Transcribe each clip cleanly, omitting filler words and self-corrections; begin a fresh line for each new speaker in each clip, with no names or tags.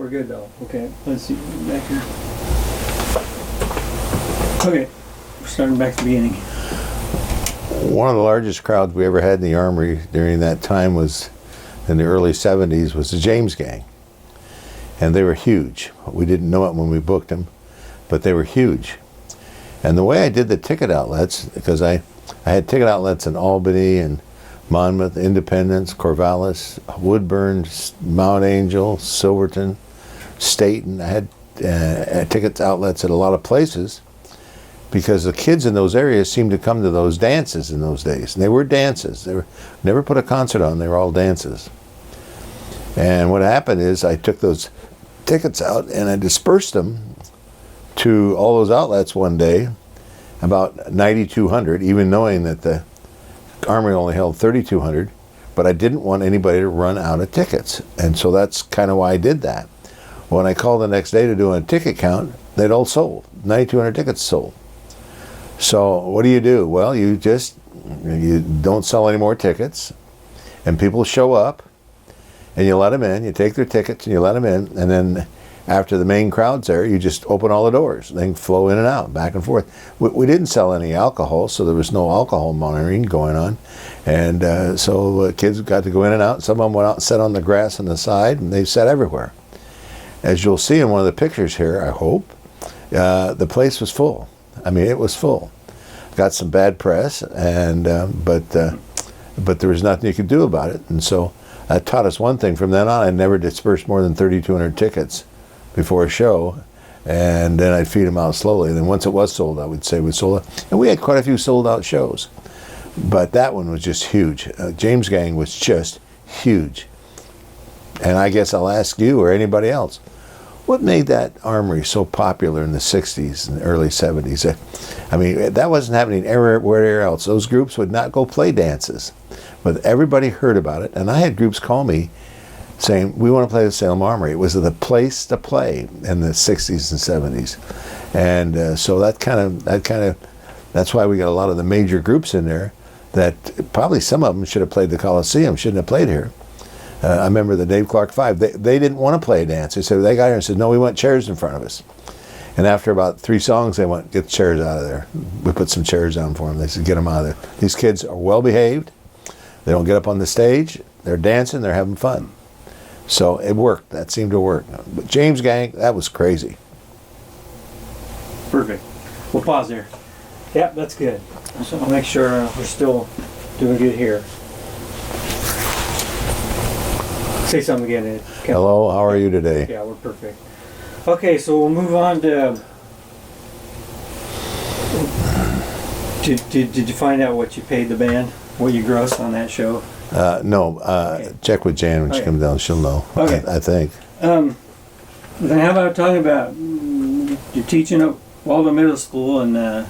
we're good though. Okay, let's see, back here. Okay, we're starting back at the beginning.
One of the largest crowds we ever had in the Armory during that time was, in the early 70s, was the James Gang. And they were huge. We didn't know it when we booked them, but they were huge. And the way I did the ticket outlets, because I had ticket outlets in Albany and Monmouth, Independence, Corvallis, Woodburn, Mount Angel, Silverton, Staten. I had ticket outlets at a lot of places because the kids in those areas seemed to come to those dances in those days. And they were dances. They were never put a concert on. They were all dances. And what happened is I took those tickets out and I dispersed them to all those outlets one day, about 9,200, even knowing that the Armory only held 3,200, but I didn't want anybody to run out of tickets. And so that's kind of why I did that. When I called the next day to do a ticket count, they'd all sold. 9,200 tickets sold. So what do? Well, you don't sell any more tickets, and people show up, and you let them in. You take their tickets and you let them in, and then after the main crowd's there, you just open all the doors. They can flow in and out, back and forth. We didn't sell any alcohol, so there was no alcohol monitoring going on. And so kids got to go in and out. Some of them went out and sat on the grass on the side, and they sat everywhere. As you'll see in one of the pictures here, I hope, the place was full. I mean, it was full. Got some bad press, and but there was nothing you could do about it. And so that taught us one thing. From then on, I never dispersed more than 3,200 tickets before a show, and then I'd feed them out slowly. And then once it was sold out, we'd say we sold out. And we had quite a few sold out shows. But that one was just huge. James Gang was just huge. And I guess I'll ask you or anybody else, what made that Armory so popular in the 60s and early 70s? I mean, that wasn't happening everywhere else. Those groups would not go play dances. But everybody heard about it. And I had groups call me saying, we want to play the Salem Armory. It was the place to play in the 60s and 70s. And so that's why we got a lot of the major groups in there that probably some of them should have played the Coliseum, shouldn't have played here. I remember the Dave Clark Five. They didn't want to play a dance. They got here and said, no, we want chairs in front of us. And after about 3 songs, they went, get the chairs out of there. We put some chairs down for them. They said, get them out of there. These kids are well behaved. They don't get up on the stage. They're dancing. They're having fun. So it worked. That seemed to work. But James Gang, that was crazy.
Perfect. We'll pause there. Yep, that's good. So I'll make sure we're still doing good here. Say something again, Ed. Okay.
Hello, how are you today?
Yeah, we're perfect. Okay, so we'll move on to... Did you find out what you paid the band? What you grossed on that show?
No.
Okay.
Check with Jan when she comes down. She'll know.
Okay.
I think.
Then how about talking about you're teaching at Waldo Middle School and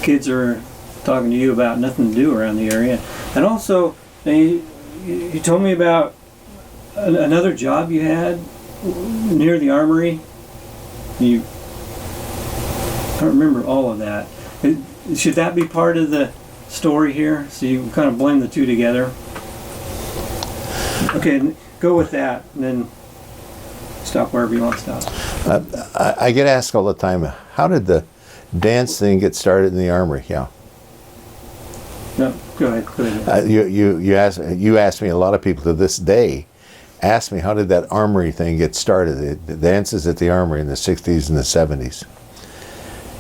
kids are talking to you about nothing to do around the area. And also, you told me about another job you had near the Armory. I don't remember all of that. Should that be part of the story here? So you kind of blend the two together. Okay, go with that, and then stop wherever you want to stop.
I get asked all the time, how did the dance thing get started in the Armory? Yeah.
No, go ahead.
You asked me, a lot of people to this day ask me, how did that Armory thing get started? The dances at the Armory in the 60s and the 70s.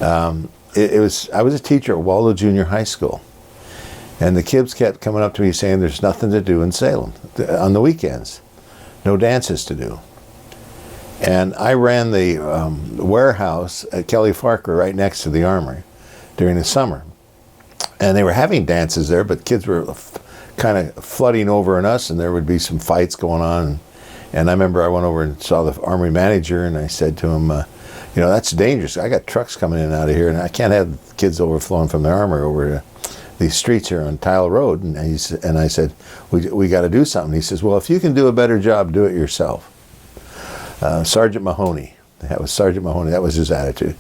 I was a teacher at Waldo Junior High School, and the kids kept coming up to me saying there's nothing to do in Salem on the weekends, no dances to do. And I ran the warehouse at Kelly Farker right next to the Armory during the summer. And they were having dances there, but kids were kind of flooding over on us, and there would be some fights going on. And I remember I went over and saw the Armory manager, and I said to him, that's dangerous. I got trucks coming in and out of here, and I can't have kids overflowing from the Armory over to these streets here on Tile Road. And I said, we got to do something. He says, well, if you can do a better job, do it yourself. Sergeant Mahoney. That was Sergeant Mahoney. That was his attitude.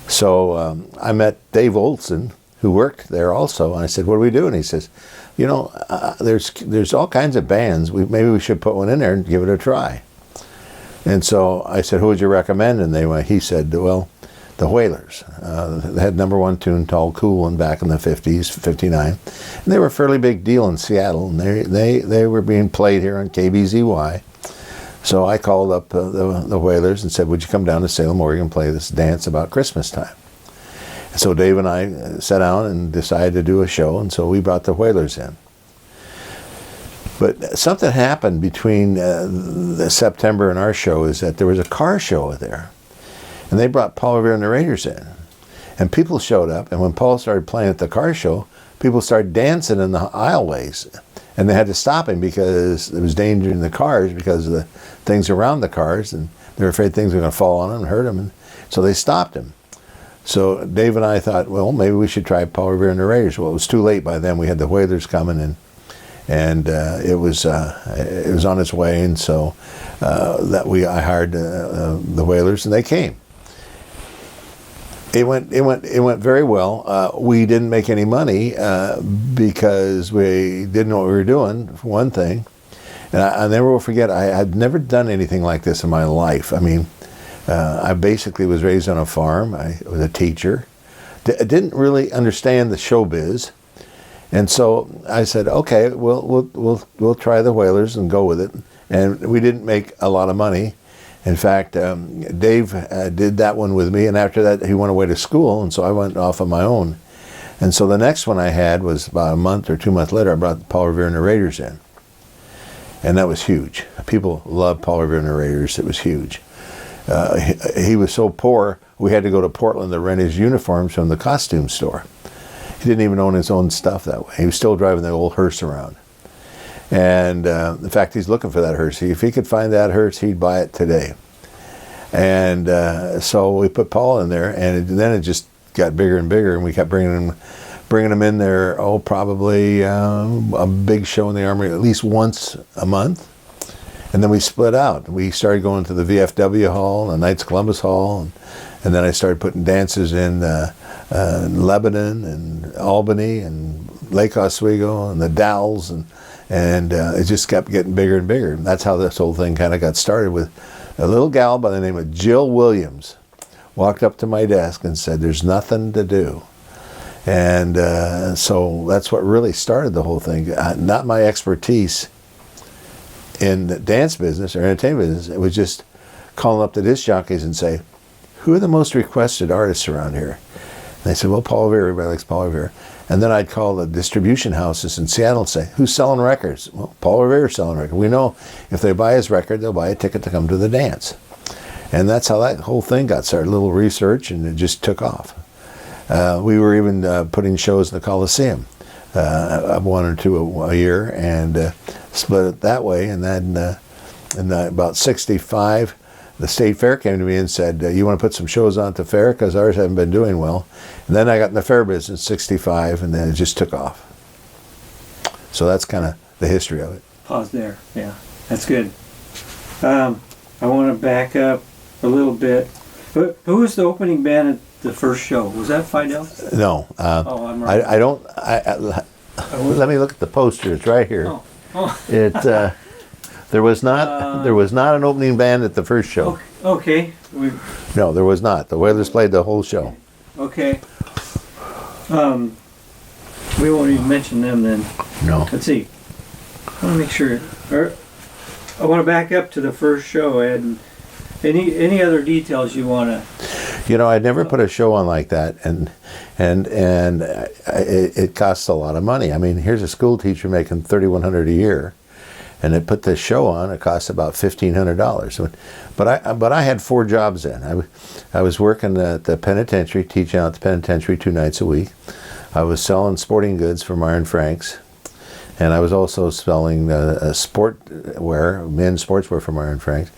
So I met Dave Olson, who worked there also, and I said, what do we do? And he says, there's all kinds of bands. Maybe we should put one in there and give it a try. And so I said, who would you recommend? And he said, well, the Whalers. They had #1 tune, Tall Cool one, back in the 50s, 59. And they were a fairly big deal in Seattle, and they were being played here on KBZY. So I called up the Whalers and said, would you come down to Salem, Oregon, and play this dance about Christmas time? And so Dave and I sat down and decided to do a show, and so we brought the Whalers in. But something happened between the September and our show, is that there was a car show there. And they brought Paul Revere and the Raiders in. And people showed up, and when Paul started playing at the car show, people started dancing in the aisleways. And they had to stop him because there was danger in the cars because of the things around the cars, and they were afraid things were going to fall on them and hurt them. And so they stopped him. So Dave and I thought, well, maybe we should try Paul Revere and the Raiders. Well, it was too late by then. We had the Whalers coming in. And it was on its way, and so I hired the Whalers, and they came. It went very well. We didn't make any money because we didn't know what we were doing, for one thing. And I never will forget, I had never done anything like this in my life. I mean, I basically was raised on a farm. I was a teacher. Didn't really understand the showbiz. And so I said, okay, we'll try the Whalers and go with it. And we didn't make a lot of money. In fact, Dave did that one with me, and after that he went away to school, and so I went off on my own. And so the next one I had was about a month or 2 months later. I brought Paul Revere and the Raiders in. And that was huge. People loved Paul Revere and the Raiders. It was huge. He was so poor, we had to go to Portland to rent his uniforms from the costume store. He didn't even own his own stuff that way. He was still driving the old hearse around. And in fact, he's looking for that hearse. If he could find that hearse, he'd buy it today. And so we put Paul in there, and then it just got bigger and bigger, and we kept bringing him in there, probably a big show in the Armory at least once a month. And then we split out. We started going to the VFW Hall and the Knights of Columbus Hall, and then I started putting dances in Lebanon and Albany and Lake Oswego and the Dalles, and it just kept getting bigger and bigger. And that's how this whole thing kind of got started, with a little gal by the name of Jill Williams walked up to my desk and said, there's nothing to do. And so that's what really started the whole thing. Not my expertise in the dance business or entertainment business. It was just calling up the disc jockeys and say, who are the most requested artists around here? And they said, well, Paul Revere, everybody likes Paul Revere. And then I'd call the distribution houses in Seattle and say, who's selling records? Well, Paul Revere's selling records. We know if they buy his record, they'll buy a ticket to come to the dance. And that's how that whole thing got started. A little research, and it just took off. We were even putting shows in the Coliseum, 1 or 2 a year, and split it that way. And then in about 65, the state fair came to me and said, you want to put some shows on at the fair? Because ours haven't been doing well. And then I got in the fair business, 65, and then it just took off. So that's kind of the history of it.
Pause there. Yeah, that's good. I want to back up a little bit. Who was the opening band at the first show? Was that Fidel?
No.
I'm right.
I don't... let me look at the poster. It's right here. It... There was not an opening band at the first show.
Okay.
No, there was not. The Whalers played the whole show.
Okay. We won't even mention them then.
No.
Let's see. I want to make sure. I want to back up to the first show, Ed. Any other details you want to?
I'd never put a show on like that, and it costs a lot of money. I mean, here's a school teacher making $3,100 a year. And it put this show on. It cost about $1,500. But I had 4 jobs then. I was working at the penitentiary, teaching out at the penitentiary 2 nights a week. I was selling sporting goods for Myron Franks, and I was also selling sportwear, men's sportswear for Myron Franks.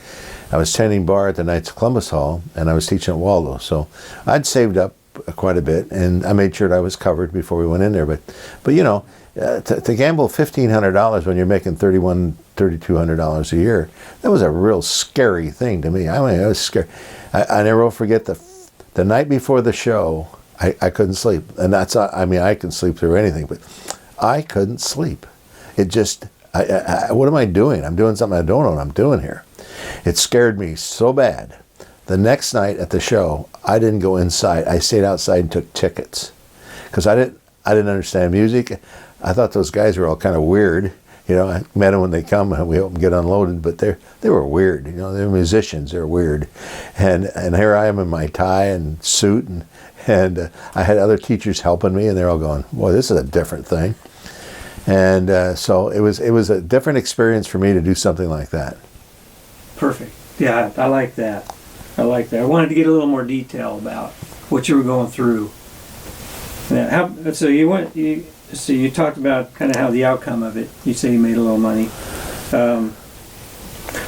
I was tending bar at the Knights of Columbus Hall, and I was teaching at Waldo. So I'd saved up quite a bit, and I made sure that I was covered before we went in there. But to gamble $1,500 when you're making $3,200 a year, that was a real scary thing to me. I mean, it was scary. I never will forget the night before the show. I couldn't sleep, and I can sleep through anything, but I couldn't sleep. It just, what am I doing? I'm doing something I don't know what I'm doing here. It scared me so bad. The next night at the show, I didn't go inside. I stayed outside and took tickets because I didn't understand music. I thought those guys were all kind of weird. You know, I met them when they come and we help them get unloaded, but they were weird. You know, they're musicians. They're weird, and here I am in my tie and suit, and I had other teachers helping me, and they're all going, "Boy, this is a different thing." And so it was a different experience for me to do something like that.
Perfect. Yeah, I like that. I like that. I wanted to get a little more detail about what you were going through. Yeah, so you talked about kind of how the outcome of it. You say you made a little money. How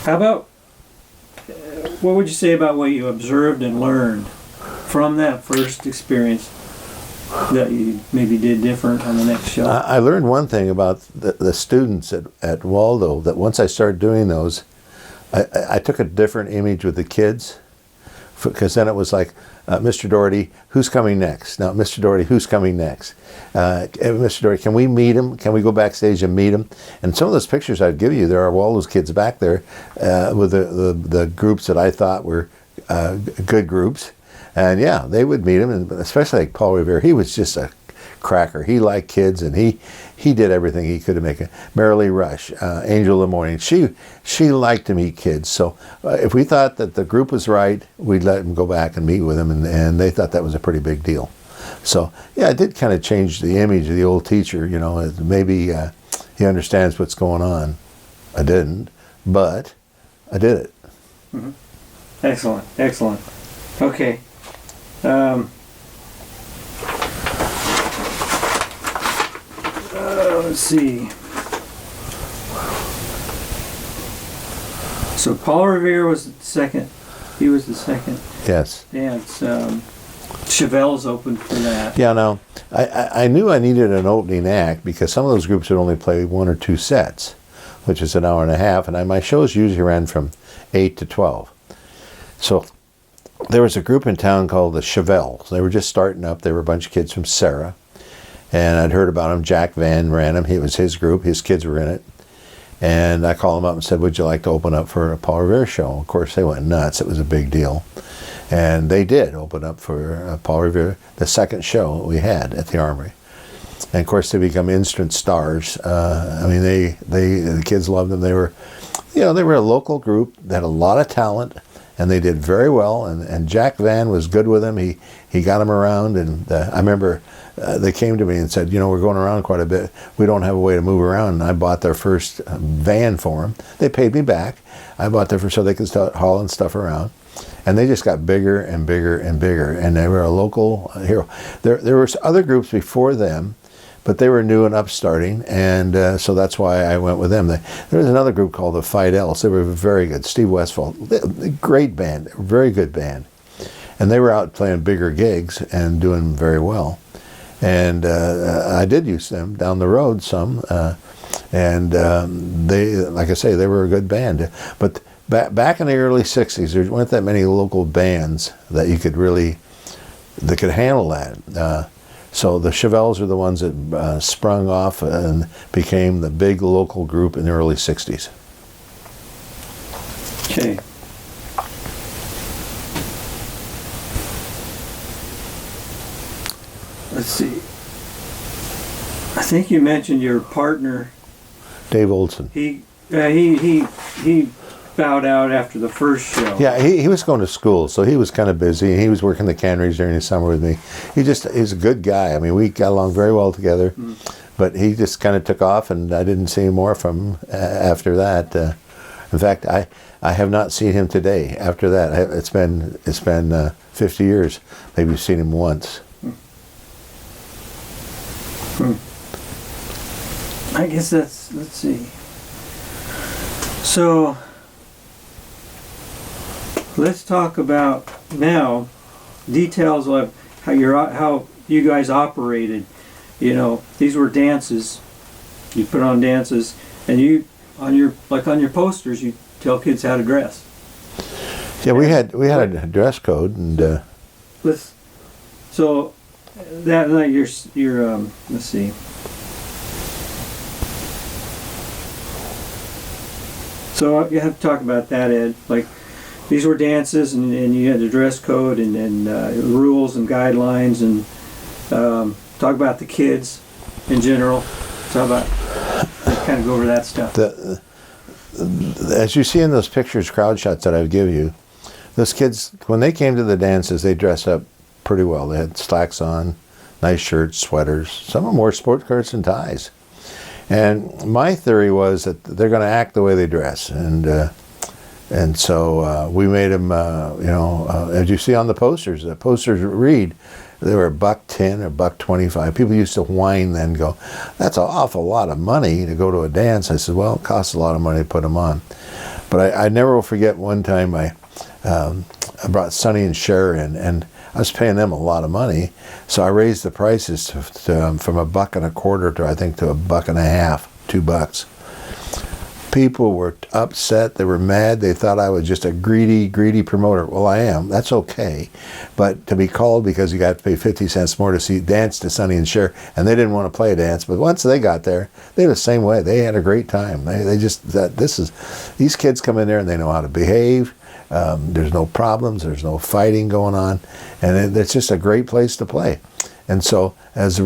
about what would you say about what you observed and learned from that first experience that you maybe did different on the next show?
I learned one thing about the students at Waldo, that once I started doing those, I took a different image with the kids, because then it was like, Mr. Dougherty, who's coming next? Now, Mr. Dougherty, who's coming next? Mr. Dougherty, can we meet him? Can we go backstage and meet him? And some of those pictures I'd give you, there are all those kids back there with the groups that I thought were good groups. And yeah, they would meet him, and especially like Paul Revere. He was just a cracker. He liked kids, and he did everything he could to make it. Marilee Rush, Angel of the Morning, she liked to meet kids. So if we thought that the group was right, we'd let them go back and meet with them, and they thought that was a pretty big deal. So yeah, it did kind of change the image of the old teacher. You know, maybe he understands what's going on. I didn't, but I did it.
Mm-hmm. Excellent. Okay. Let's see. So Paul Revere was the second. He was the second.
Yes.
Dance. Chevelle's opened for that.
Yeah, no. I knew I needed an opening act because some of those groups would only play 1 or 2 sets, which is an hour and a half, and my shows usually ran from 8 to 12. So there was a group in town called the Chevelles. They were just starting up. They were a bunch of kids from Sarah. And I'd heard about him. Jack Van ran him. It was his group. His kids were in it. And I called them up and said, would you like to open up for a Paul Revere show? Of course, they went nuts. It was a big deal. And they did open up for Paul Revere, the second show we had at the Armory. And of course, they become instant stars. I mean, the kids loved them. They were a local group that had a lot of talent, and they did very well. And Jack Van was good with them. He got them around, and I remember they came to me and said, we're going around quite a bit. We don't have a way to move around. And I bought their first van for them. They paid me back. I bought their first so they could start hauling stuff around. And they just got bigger and bigger and bigger. And they were a local hero. There were other groups before them, but they were new and upstarting. And so that's why I went with them. There was another group called the Fidels. They were very good. Steve Westfall, great band, very good band. And they were out playing bigger gigs and doing very well. And I did use them down the road some, and they, like I say, they were a good band. But back in the early '60s, there weren't that many local bands that could handle that. So the Chevelles are the ones that sprung off and became the big local group in the early '60s.
Okay. Let's see. I think you mentioned your partner,
Dave Olson.
He bowed out after the first show.
Yeah, he was going to school, so he was kind of busy. He was working the canneries during the summer with me. He's a good guy. I mean, we got along very well together. But he just kind of took off, and I didn't see more from him after that. In fact, I have not seen him today. After that, it's been 50 years. Maybe I've seen him once.
I guess let's see. So let's talk about now details of how you guys operated. These were dances. You put on dances, and on your posters, you tell kids how to dress.
Yeah, we had a dress code, and
so that night you're let's see. So you have to talk about that, Ed. Like, these were dances, and you had the dress code and rules and guidelines, and talk about the kids in general. Talk about, kind of go over that stuff.
As you see in those pictures, crowd shots that I give you, those kids, when they came to the dances, they dressed up pretty well. They had slacks on, nice shirts, sweaters. Some of them wore sport shirts and ties. And my theory was that they're going to act the way they dress, and so we made them, as you see on the posters read, they were $1.10 or $1.25. People used to whine then and go, "That's an awful lot of money to go to a dance." I said, "Well, it costs a lot of money to put them on." But I never will forget one time I brought Sonny and Cher in, and I was paying them a lot of money, so I raised the prices from $1.25 to I think to $1.50, $2. People were upset. They were mad. They thought I was just a greedy promoter. Well, I am. That's okay, but to be called because you got to pay 50 cents more to dance to Sonny and Cher, and they didn't want to play a dance. But once they got there, they were the same way. They had a great time. They just these kids come in there and they know how to behave. There's no problems. There's no fighting going on, and it's just a great place to play. And so, as a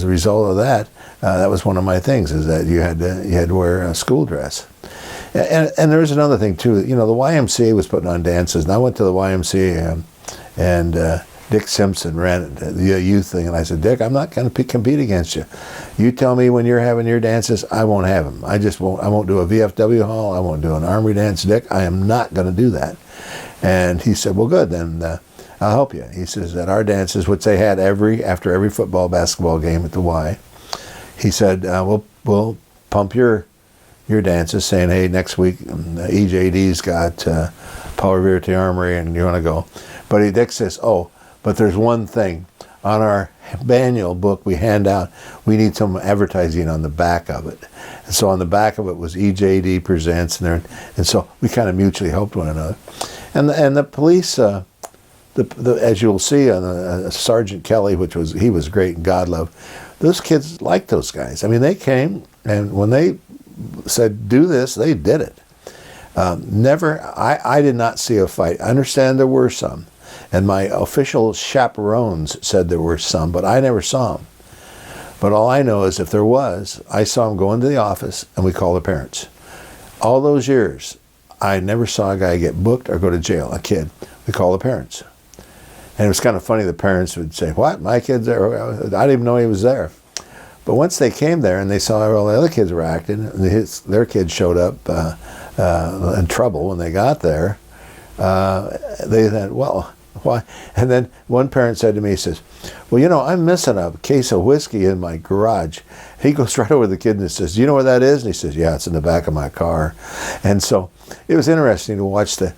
result of that, that was one of my things, is that you had to wear a school dress. And there was another thing too. The YMCA was putting on dances, and I went to the YMCA, and Dick Simpson ran the youth thing, and I said, "Dick, I'm not going to compete against you. You tell me when you're having your dances, I won't have them. I won't do a VFW hall. I won't do an Army dance, Dick. I am not going to do that." And he said, "Well, good, then I'll help you." He says that our dances, which they had after every football, basketball game at the Y, he said, we'll pump your dances, saying, "Hey, next week EJD's got Paul Revere at the Armory, and you want to go?" But Dick says, "Oh, but there's one thing. On our manual book we hand out, we need some advertising on the back of it." And so on the back of it was EJD Presents, and so we kind of mutually helped one another. And the police, as you'll see on Sergeant Kelly, he was great, and God love, those kids liked those guys. I mean, they came, and when they said do this, they did it. I did not see a fight. I understand there were some, and my official chaperones said there were some, but I never saw them. But all I know is if there was, I saw them go into the office, and we called the parents. All those years, I never saw a guy get booked or go to jail, a kid. We call the parents. And it was kind of funny, the parents would say, "What, my kid's there? I didn't even know he was there." But once they came there and they saw how all the other kids were acting, and their kids showed up in trouble when they got there, they said, "Well, why?" And then one parent said to me, he says, "Well, I'm missing a case of whiskey in my garage." He goes right over to the kid and says, "Do you know where that is?" And he says, "Yeah, it's in the back of my car." And so it was interesting to watch the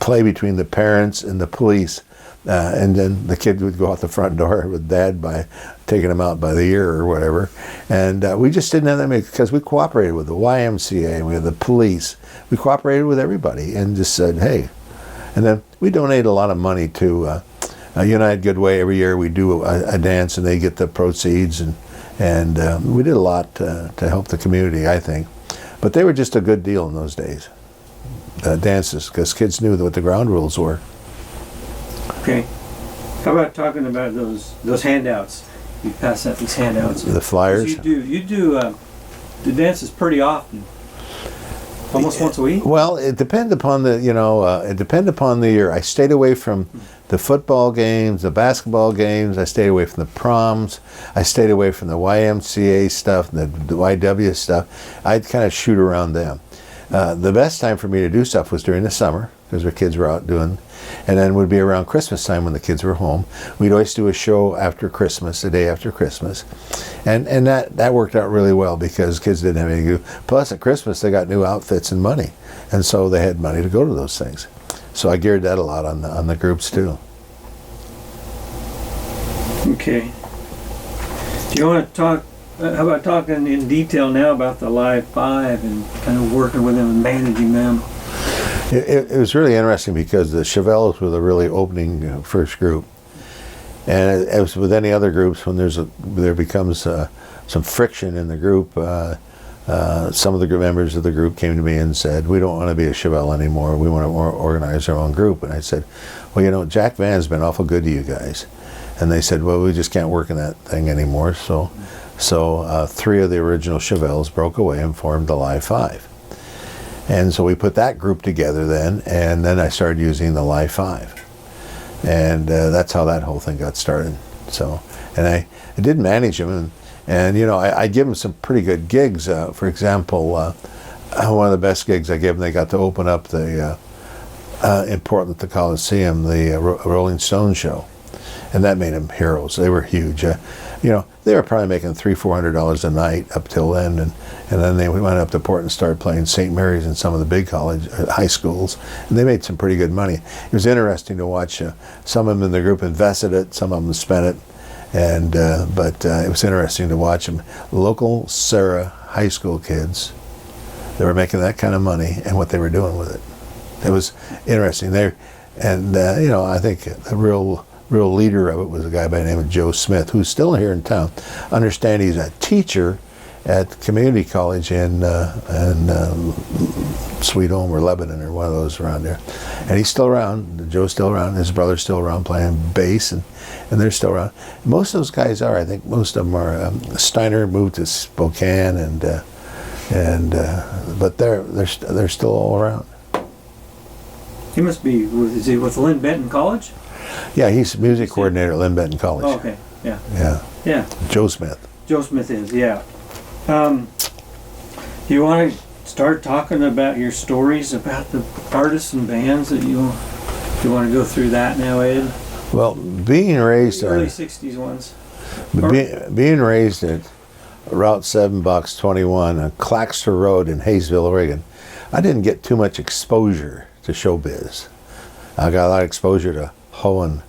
play between the parents and the police. And then the kid would go out the front door with Dad by taking him out by the ear or whatever. And we just didn't have that many, because we cooperated with the YMCA, we had the police. We cooperated with everybody and just said, "Hey." And then we donate a lot of money to United Good Way. Every year we do a dance, and they get the proceeds. And we did a lot to help the community, I think. But they were just a good deal in those days, dances, because kids knew what the ground rules were.
Okay. How about talking about those handouts? You pass out these handouts.
The flyers?
You do the dances pretty often. Almost once a week?
Well, it depended upon the year. I stayed away from the football games, the basketball games. I stayed away from the proms. I stayed away from the YMCA stuff, the YW stuff. I'd kind of shoot around them. The best time for me to do stuff was during the summer, because our kids were out doing, and then it would be around Christmas time when the kids were home. We'd always do a show after Christmas, the day after Christmas, and that worked out really well, because kids didn't have anything to do. Plus at Christmas they got new outfits and money, and so they had money to go to those things. So I geared that a lot on the groups too.
Okay. Do you want to talk? How about talking in detail now about the Live 5 and kind of working with them and managing them?
It was really interesting, because the Chevelles were the really opening first group, and as with any other groups, when there becomes some friction in the group, some of the members of the group came to me and said, we don't want to be a Chevelle anymore. We want to organize our own group. And I said, well, Jack Van's been awful good to you guys. And they said, well, we just can't work in that thing anymore. So 3 of the original Chevelles broke away and formed the Live 5. And so we put that group together then, and then I started using the Live 5. And that's how that whole thing got started. So, and I did manage them, and I give them some pretty good gigs. For example, one of the best gigs I gave them, they got to open up the, in Portland, the Coliseum, the Rolling Stones show. And that made them heroes. They were huge. They were probably making $300-400 a night up till then, and then they went up to Portland and started playing St. Mary's and some of the big high schools, and they made some pretty good money. It was interesting to watch. Some of them in the group invested it, some of them spent it, but it was interesting to watch them. Local Sarah high school kids, they were making that kind of money and what they were doing with it. It was interesting. I think the real leader of it was a guy by the name of Joe Smith, who's still here in town. I understand he's a teacher at community college in Sweet Home or Lebanon or one of those around there. And he's still around. Joe's still around. His brother's still around playing bass, and they're still around. Most of those guys are. I think most of them are. Steiner moved to Spokane, but they're still all around.
He must be. Is he with Lynn Benton College?
Yeah, he's music coordinator at Lynn Benton College.
Oh, okay. Yeah.
Yeah. Joe Smith.
Joe Smith is, yeah. You want to start talking about your stories about the artists and bands that you want to go through that now, Ed?
Well, being raised
early 60s ones.
Being raised at Route 7, Box 21 on Claxter Road in Hayesville, Oregon, I didn't get too much exposure to showbiz. I got a lot of exposure to hoeing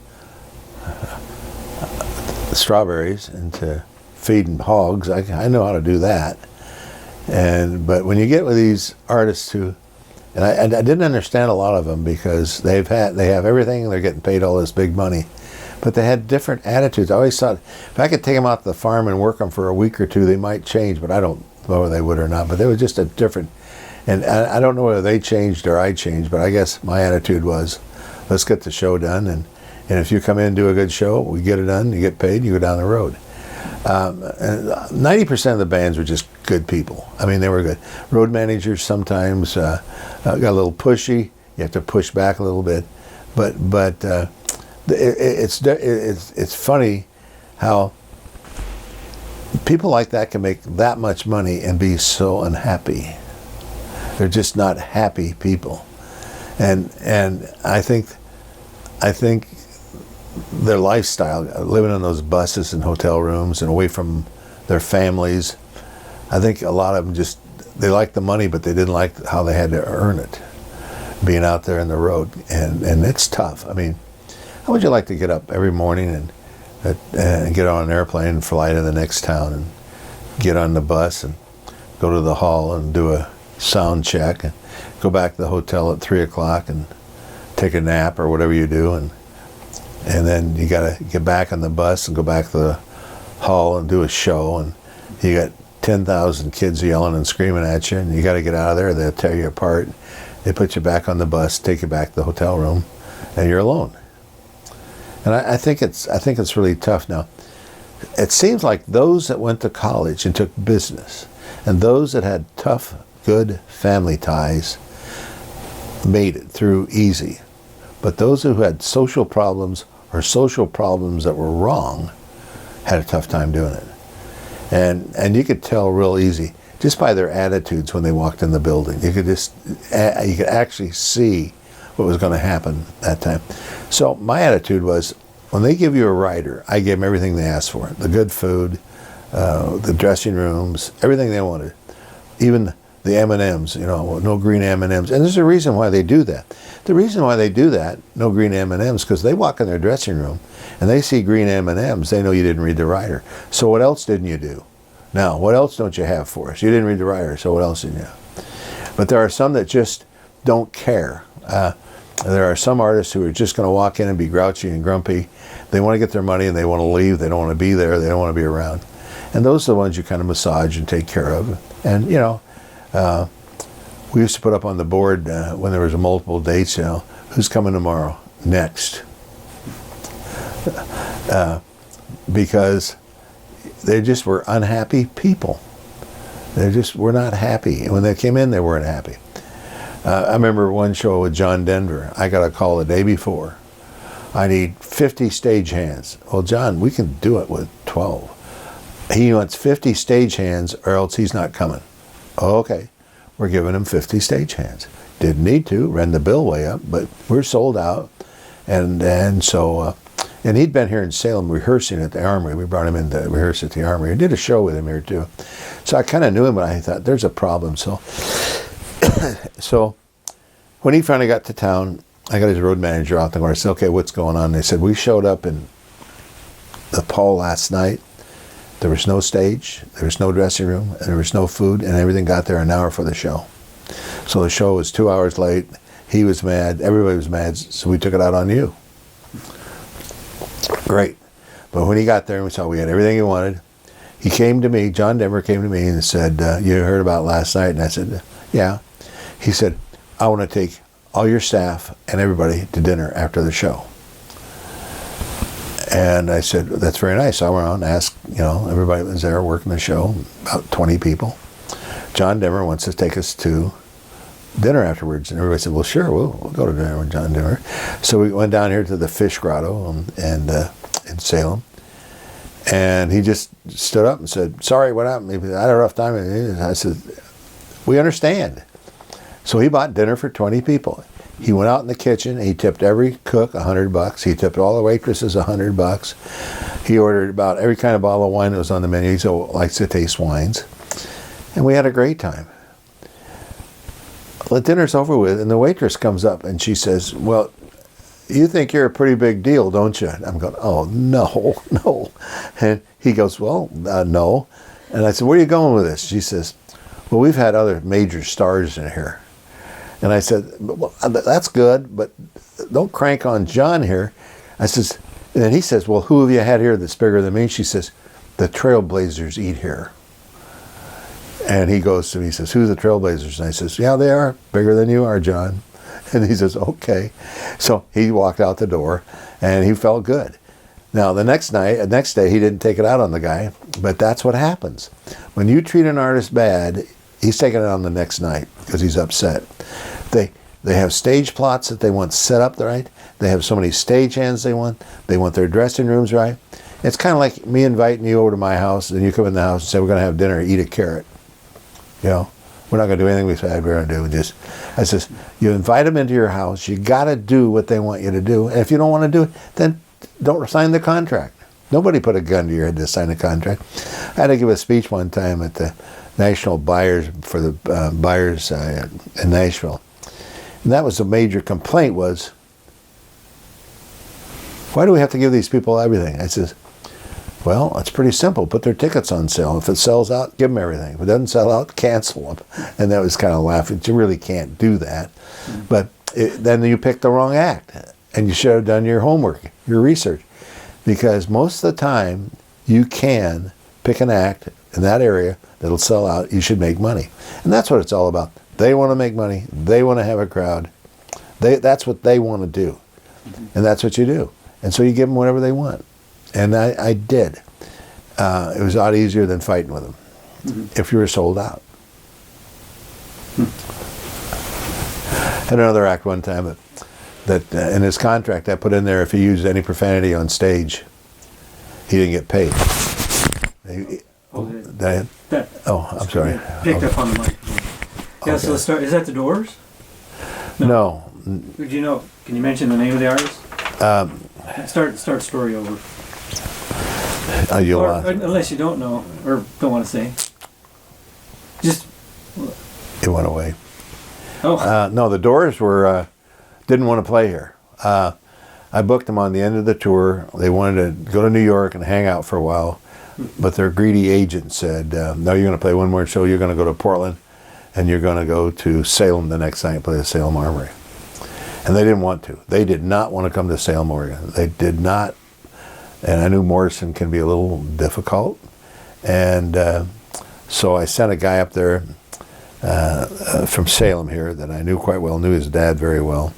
strawberries and to feeding hogs. I know how to do that. But when you get with these artists who, and I didn't understand a lot of them because they have everything, they're getting paid all this big money, but they had different attitudes. I always thought if I could take them out to the farm and work them for a week or two, they might change, but I don't know whether they would or not. But they were just a different, and I don't know whether they changed or I changed, but I guess my attitude was, let's get the show done, and if you come in and do a good show, we get it done, you get paid, you go down the road. And 90% of the bands were just good people. I mean, they were good. Road managers sometimes got a little pushy. You have to push back a little bit, but it's funny how people like that can make that much money and be so unhappy. They're just not happy people, and I think their lifestyle, living in those buses and hotel rooms and away from their families, I think a lot of them they liked the money, but they didn't like how they had to earn it, being out there in the road, and it's tough. I mean, how would you like to get up every morning and get on an airplane and fly to the next town and get on the bus and go to the hall and do a sound check and go back to the hotel at 3 o'clock and take a nap or whatever you do, and then you got to get back on the bus and go back to the hall and do a show, and you got 10,000 kids yelling and screaming at you, and you got to get out of there. They'll tear you apart. They put you back on the bus, take you back to the hotel room, and you're alone. And I think it's really tough now. It seems like those that went to college and took business, and those that had tough, good family ties, made it through easy. But those who had social problems or social problems that were wrong had a tough time doing it. And you could tell real easy just by their attitudes when they walked in the building. You could actually see what was going to happen that time. So my attitude was, when they give you a rider, I gave them everything they asked for. The good food, the dressing rooms, everything they wanted. Even the M&Ms, no green M&Ms. And there's a reason why they do that. The reason why they do that, no green M&Ms, because they walk in their dressing room and they see green M&Ms, they know you didn't read the rider. So what else didn't you do? Now, what else don't you have for us? You didn't read the rider, so what else didn't you have? But there are some that just don't care. There are some artists who are just going to walk in and be grouchy and grumpy. They want to get their money and they want to leave. They don't want to be there. They don't want to be around. And those are the ones you kind of massage and take care of. And, you know, we used to put up on the board when there was a multiple dates, you know, who's coming tomorrow? Next. Because they just were unhappy people. They just were not happy. And when they came in, they weren't happy. I remember one show with John Denver. I got a call the day before. I need 50 stagehands. Well, John, we can do it with 12. He wants 50 stagehands or else he's not coming. Okay, we're giving him 50 stagehands. Didn't need to, ran the bill way up, but we're sold out. And so, and he'd been here in Salem rehearsing at the Armory. We brought him in to rehearse at the Armory. I did a show with him here too. So I kind of knew him, but I thought, there's a problem. So, so when he finally got to town, I got his road manager out there. I said, okay, what's going on? They said, we showed up in the Paul last night. There was no stage, there was no dressing room, and there was no food, and everything got there an hour for the show. So the show was 2 hours late. He was mad. Everybody was mad. So we took it out on you. Great. But when he got there and we saw we had everything he wanted, he came to me, John Denver came to me and said, you heard about last night? And I said, yeah. He said, I want to take all your staff and everybody to dinner after the show. And I said, that's very nice. So I went on and asked, you know, everybody that was there working the show, about 20 people. John Denver wants to take us to dinner afterwards. And everybody said, well, sure, we'll go to dinner with John Denver. So we went down here to the Fish Grotto and in Salem. And he just stood up and said, sorry, what happened? I had a rough time. And I said, we understand. So he bought dinner for 20 people. He went out in the kitchen. He tipped every cook $100. He tipped all the waitresses $100. He ordered about every kind of bottle of wine that was on the menu. He likes to taste wines. And we had a great time. The dinner's over with, and the waitress comes up and she says, well, you think you're a pretty big deal, don't you? I'm going, oh, no. And he goes, well, no. And I said, where are you going with this? She says, well, we've had other major stars in here. And I said, well, that's good, but don't crank on John here. I says, and then he says, well, who have you had here that's bigger than me? She says, the Trailblazers eat here. And he goes to me, he says, who's the Trailblazers? And I says, yeah, they are bigger than you are, John. And he says, okay. So he walked out the door and he felt good. Now the next day, he didn't take it out on the guy, but that's what happens. When you treat an artist bad, he's taking it on the next night because he's upset. They have stage plots that they want set up right. They have so many stagehands they want. They want their dressing rooms right. It's kind of like me inviting you over to my house, and you come in the house and say, we're going to have dinner, eat a carrot. You know, we're not going to do anything we said we're going to do. I says, you invite them into your house, you got to do what they want you to do. And if you don't want to do it, then don't sign the contract. Nobody put a gun to your head to sign a contract. I had to give a speech one time at the National Buyers for the buyers in Nashville. And that was a major complaint was, why do we have to give these people everything? I says, well, it's pretty simple. Put their tickets on sale. If it sells out, give them everything. If it doesn't sell out, cancel them. And that was kind of laughing. You really can't do that. But then you picked the wrong act. And you should have done your homework, your research. Because most of the time, you can pick an act in that area that'll sell out. You should make money. And that's what it's all about. They want to make money. They want to have a crowd. That's what they want to do. And that's what you do. And so you give them whatever they want. And I did. It was a lot easier than fighting with them if you were sold out. Had another act one time that in his contract I put in there if he used any profanity on stage, he didn't get paid. I'm sorry.
Picked up on the mic. Yeah, okay. So let's start. Is that the Doors?
No.
Do you know? Can you mention the name of the artist? Start story over. Unless you don't know or don't want to say. Just.
It went away.
Oh.
No, the Doors were didn't want to play here. I booked them on the end of the tour. They wanted to go to New York and hang out for a while, but their greedy agent said, "No, you're going to play one more show. You're going to go to Portland, and you're going to go to Salem the next night and play the Salem Armory." And they didn't want to. They did not want to come to Salem, Oregon. They did not. And I knew Morrison can be a little difficult. And So I sent a guy up there from Salem here that I knew quite well, knew his dad very well,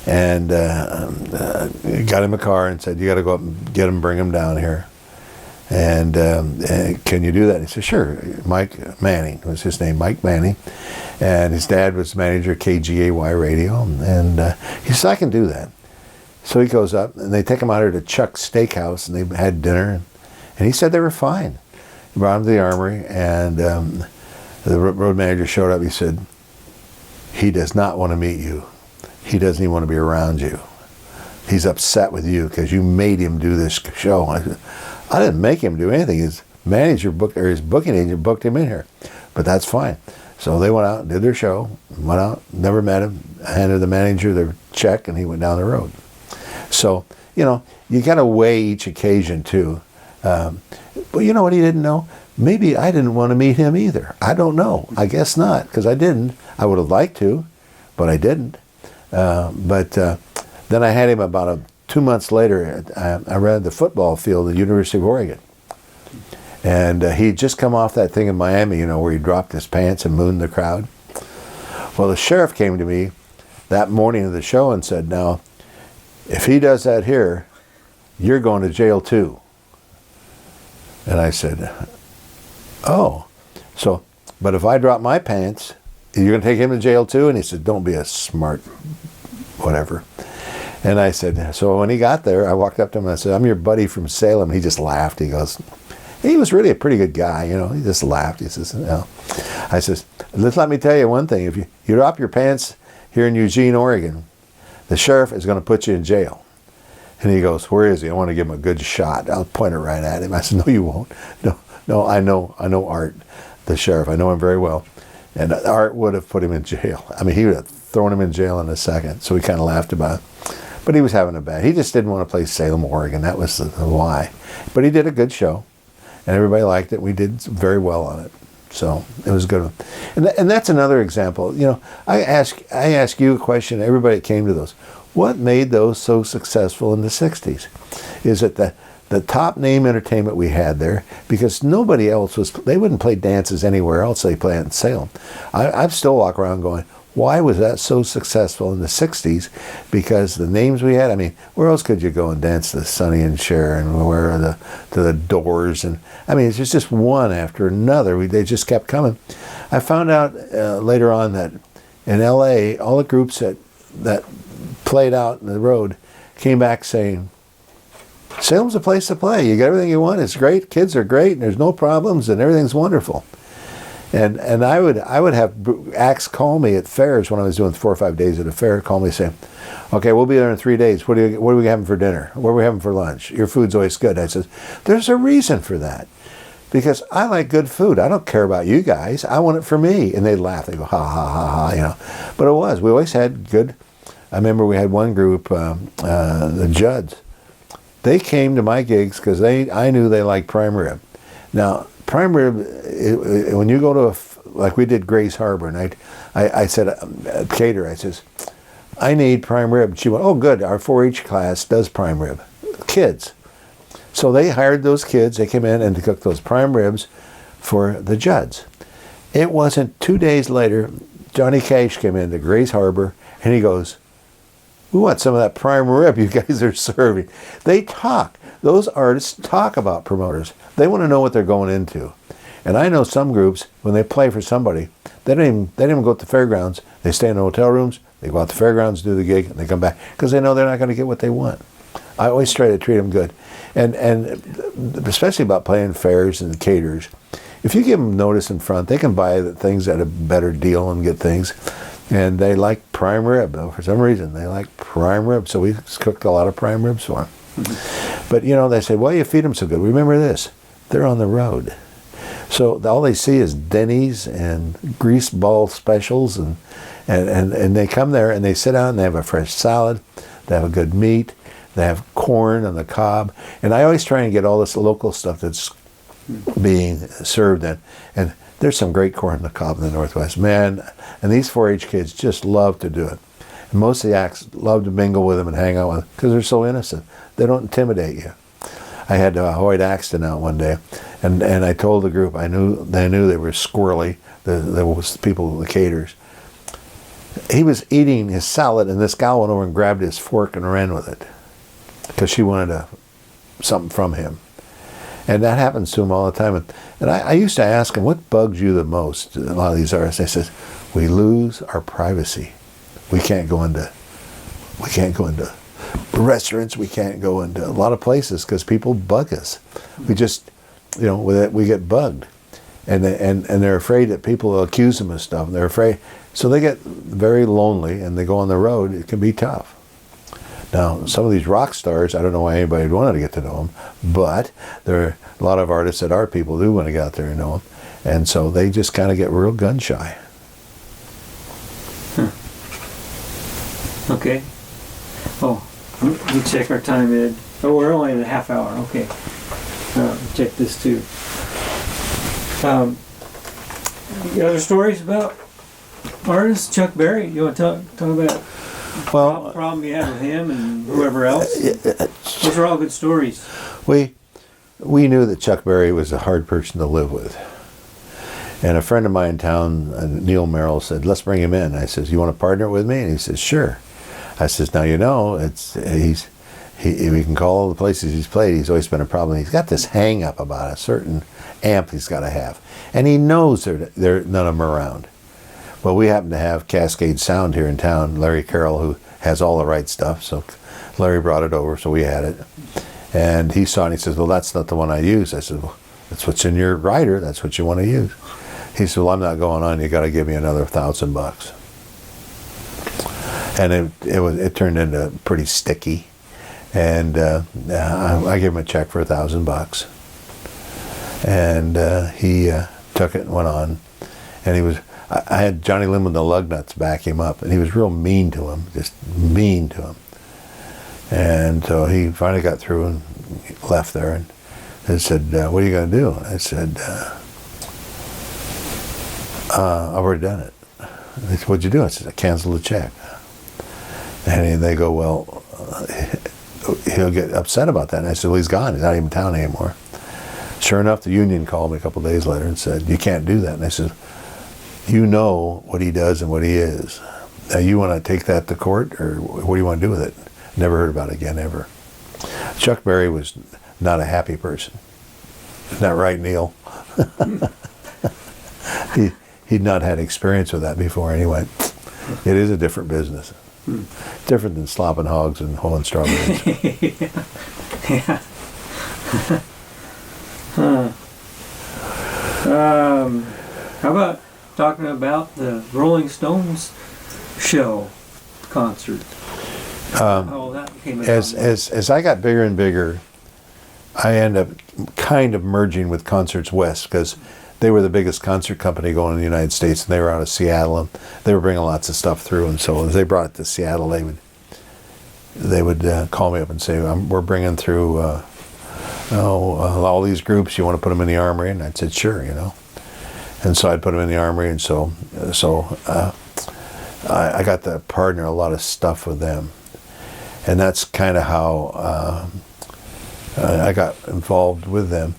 and got him a car and said, you got to go up and get him, bring him down here. And can you do that? And he said, sure. Mike Manning was his name, Mike Manning. And his dad was manager of KGAY radio. And he said, I can do that. So he goes up, and they take him out here to Chuck's Steakhouse, and they had dinner. And he said they were fine. He brought him to the Armory, and the road manager showed up. He said, he does not want to meet you. He doesn't even want to be around you. He's upset with you because you made him do this show. I said, I didn't make him do anything. His manager booked, or his booking agent booked him in here. But that's fine. So they went out, did their show, went out, never met him, handed the manager their check, and he went down the road. So, you know, you got to weigh each occasion too. But you know what he didn't know? Maybe I didn't want to meet him either. I don't know. I guess not, because I didn't. I would have liked to, but I didn't. But then I had him about 2 months later. I ran the football field at the University of Oregon. And he'd just come off that thing in Miami, you know, where he dropped his pants and mooned the crowd. Well, the sheriff came to me that morning of the show and said, now, if he does that here, you're going to jail too. And I said, oh. So, but if I drop my pants, you're going to take him to jail too? And he said, don't be a smart whatever. And I said, so when he got there, I walked up to him and I said, I'm your buddy from Salem. He just laughed. He goes, he was really a pretty good guy, you know. He just laughed. He says, no. I says, let me tell you one thing. If you drop your pants here in Eugene, Oregon, the sheriff is going to put you in jail. And he goes, where is he? I want to give him a good shot. I'll point it right at him. I said, no, you won't. No, I know Art, the sheriff. I know him very well. And Art would have put him in jail. I mean, he would have thrown him in jail in a second. So we kind of laughed about it. But he was having a bad. He just didn't want to play Salem, Oregon. That was the why. But he did a good show. And everybody liked it. We did very well on it. So it was good. And that's another example. You know, I ask you a question. Everybody that came to those. What made those so successful in the 60s? Is it the top name entertainment we had there? Because nobody else was, they wouldn't play dances anywhere else. They play it in Salem. I still walk around going, why was that so successful in the 60s? Because the names we had, I mean, where else could you go and dance to Sonny and Cher and where to the Doors? And I mean, it's just one after another. They just kept coming. I found out later on that in LA, all the groups that played out in the road came back saying, Salem's a place to play. You get everything you want. It's great. Kids are great, and there's no problems, and everything's wonderful. And I would have acts call me at fairs when I was doing 4 or 5 days at a fair, call me saying, okay, we'll be there in 3 days. What are we having for dinner? What are we having for lunch? Your food's always good. I said, there's a reason for that. Because I like good food. I don't care about you guys. I want it for me. And they'd laugh. They go, ha, ha, ha, ha, you know. But it was. We always had good. I remember we had one group, the Judds. They came to my gigs because I knew they liked prime rib. Now, prime rib, when you go to like we did Grace Harbor, and I said, cater, I says, I need prime rib. She went, oh good, our 4-H class does prime rib. Kids. So they hired those kids, they came in and to cook those prime ribs for the Judds. It wasn't 2 days later, Johnny Cash came into Grace Harbor, and he goes, we want some of that prime rib you guys are serving. They talk. Those artists talk about promoters. They want to know what they're going into. And I know some groups, when they play for somebody, they don't even go to the fairgrounds. They stay in the hotel rooms, they go out to the fairgrounds, do the gig, and they come back because they know they're not going to get what they want. I always try to treat them good. And especially about playing fairs and caterers, if you give them notice in front, they can buy the things at a better deal and get things. And they like prime rib, though. For some reason, they like prime rib. So we cooked a lot of prime ribs for them. Mm-hmm. But, you know, they say, why do you feed them so good? Remember this. They're on the road. So all they see is Denny's and grease ball specials. And they come there and they sit down and they have a fresh salad. They have a good meat. They have corn on the cob. And I always try and get all this local stuff that's being served. And there's some great corn on the cob in the Northwest. Man, and these 4-H kids just love to do it. And most of the acts love to mingle with them and hang out with them because they're so innocent. They don't intimidate you. I had Hoyt Axton out one day, and I told the group, I knew they were squirrely, there was people, the caterers. He was eating his salad, and this gal went over and grabbed his fork and ran with it because she wanted something from him. And that happens to him all the time. And I used to ask him, what bugs you the most? A lot of these artists, I said, we lose our privacy. We can't go into restaurants. We can't go into a lot of places because people bug us. We just, we get bugged, and they're afraid that people will accuse them of stuff. And they're afraid, so they get very lonely, and they go on the road. It can be tough. Now, some of these rock stars, I don't know why anybody would want to get to know them, but there are a lot of artists that are people who do want to get out there and know them, and so they just kind of get real gun shy.
Okay. Oh, let me check our time, Ed. Oh, we're only in a half hour. Okay. Check this too. You other stories about artists? Chuck Berry? You want to talk about the problem you had with him and whoever else? Those are all good stories.
We knew that Chuck Berry was a hard person to live with. And a friend of mine in town, Neil Merrill, said, let's bring him in. I says, you want to partner with me? And he says, sure. I says, now we can call all the places he's played. He's always been a problem. He's got this hang up about a certain amp he's got to have. And he knows there none of them around. Well, we happen to have Cascade Sound here in town, Larry Carroll, who has all the right stuff. So Larry brought it over, so we had it. And he saw it and he says, well, that's not the one I use. I said, well, that's what's in your rider. That's what you want to use. He said, well, I'm not going on. You got to give me another $1,000. And it turned into pretty sticky. And I gave him a check for $1,000. And he took it and went on. And I had Johnny Lynn with the Lugnuts back him up, and he was real mean to him, just mean to him. And so he finally got through and left there and said, what are you going to do? I said, I've already done it. They said, what'd you do? I said, I canceled the check. And they go, well, he'll get upset about that. And I said, well, he's gone. He's not even in town anymore. Sure enough, the union called me a couple of days later and said, you can't do that. And I said, you know what he does and what he is. Now, you want to take that to court, or what do you want to do with it? Never heard about it again, ever. Chuck Berry was not a happy person. Isn't that right, Neil? He'd not had experience with that before anyway. It is a different business. Different than slopping hogs and hoeing strawberries.
Yeah. How about talking about the Rolling Stones show concert? How that came about.
As I got bigger and bigger, I ended up kind of merging with Concerts West because they were the biggest concert company going in the United States, and they were out of Seattle, and they were bringing lots of stuff through. And so as they brought it to Seattle, they would call me up and say, "We're bringing through all these groups. You want to put them in the Armory?" And I'd said, "Sure," And so I'd put them in the Armory, and so I got to partner a lot of stuff with them, and that's kind of how I got involved with them.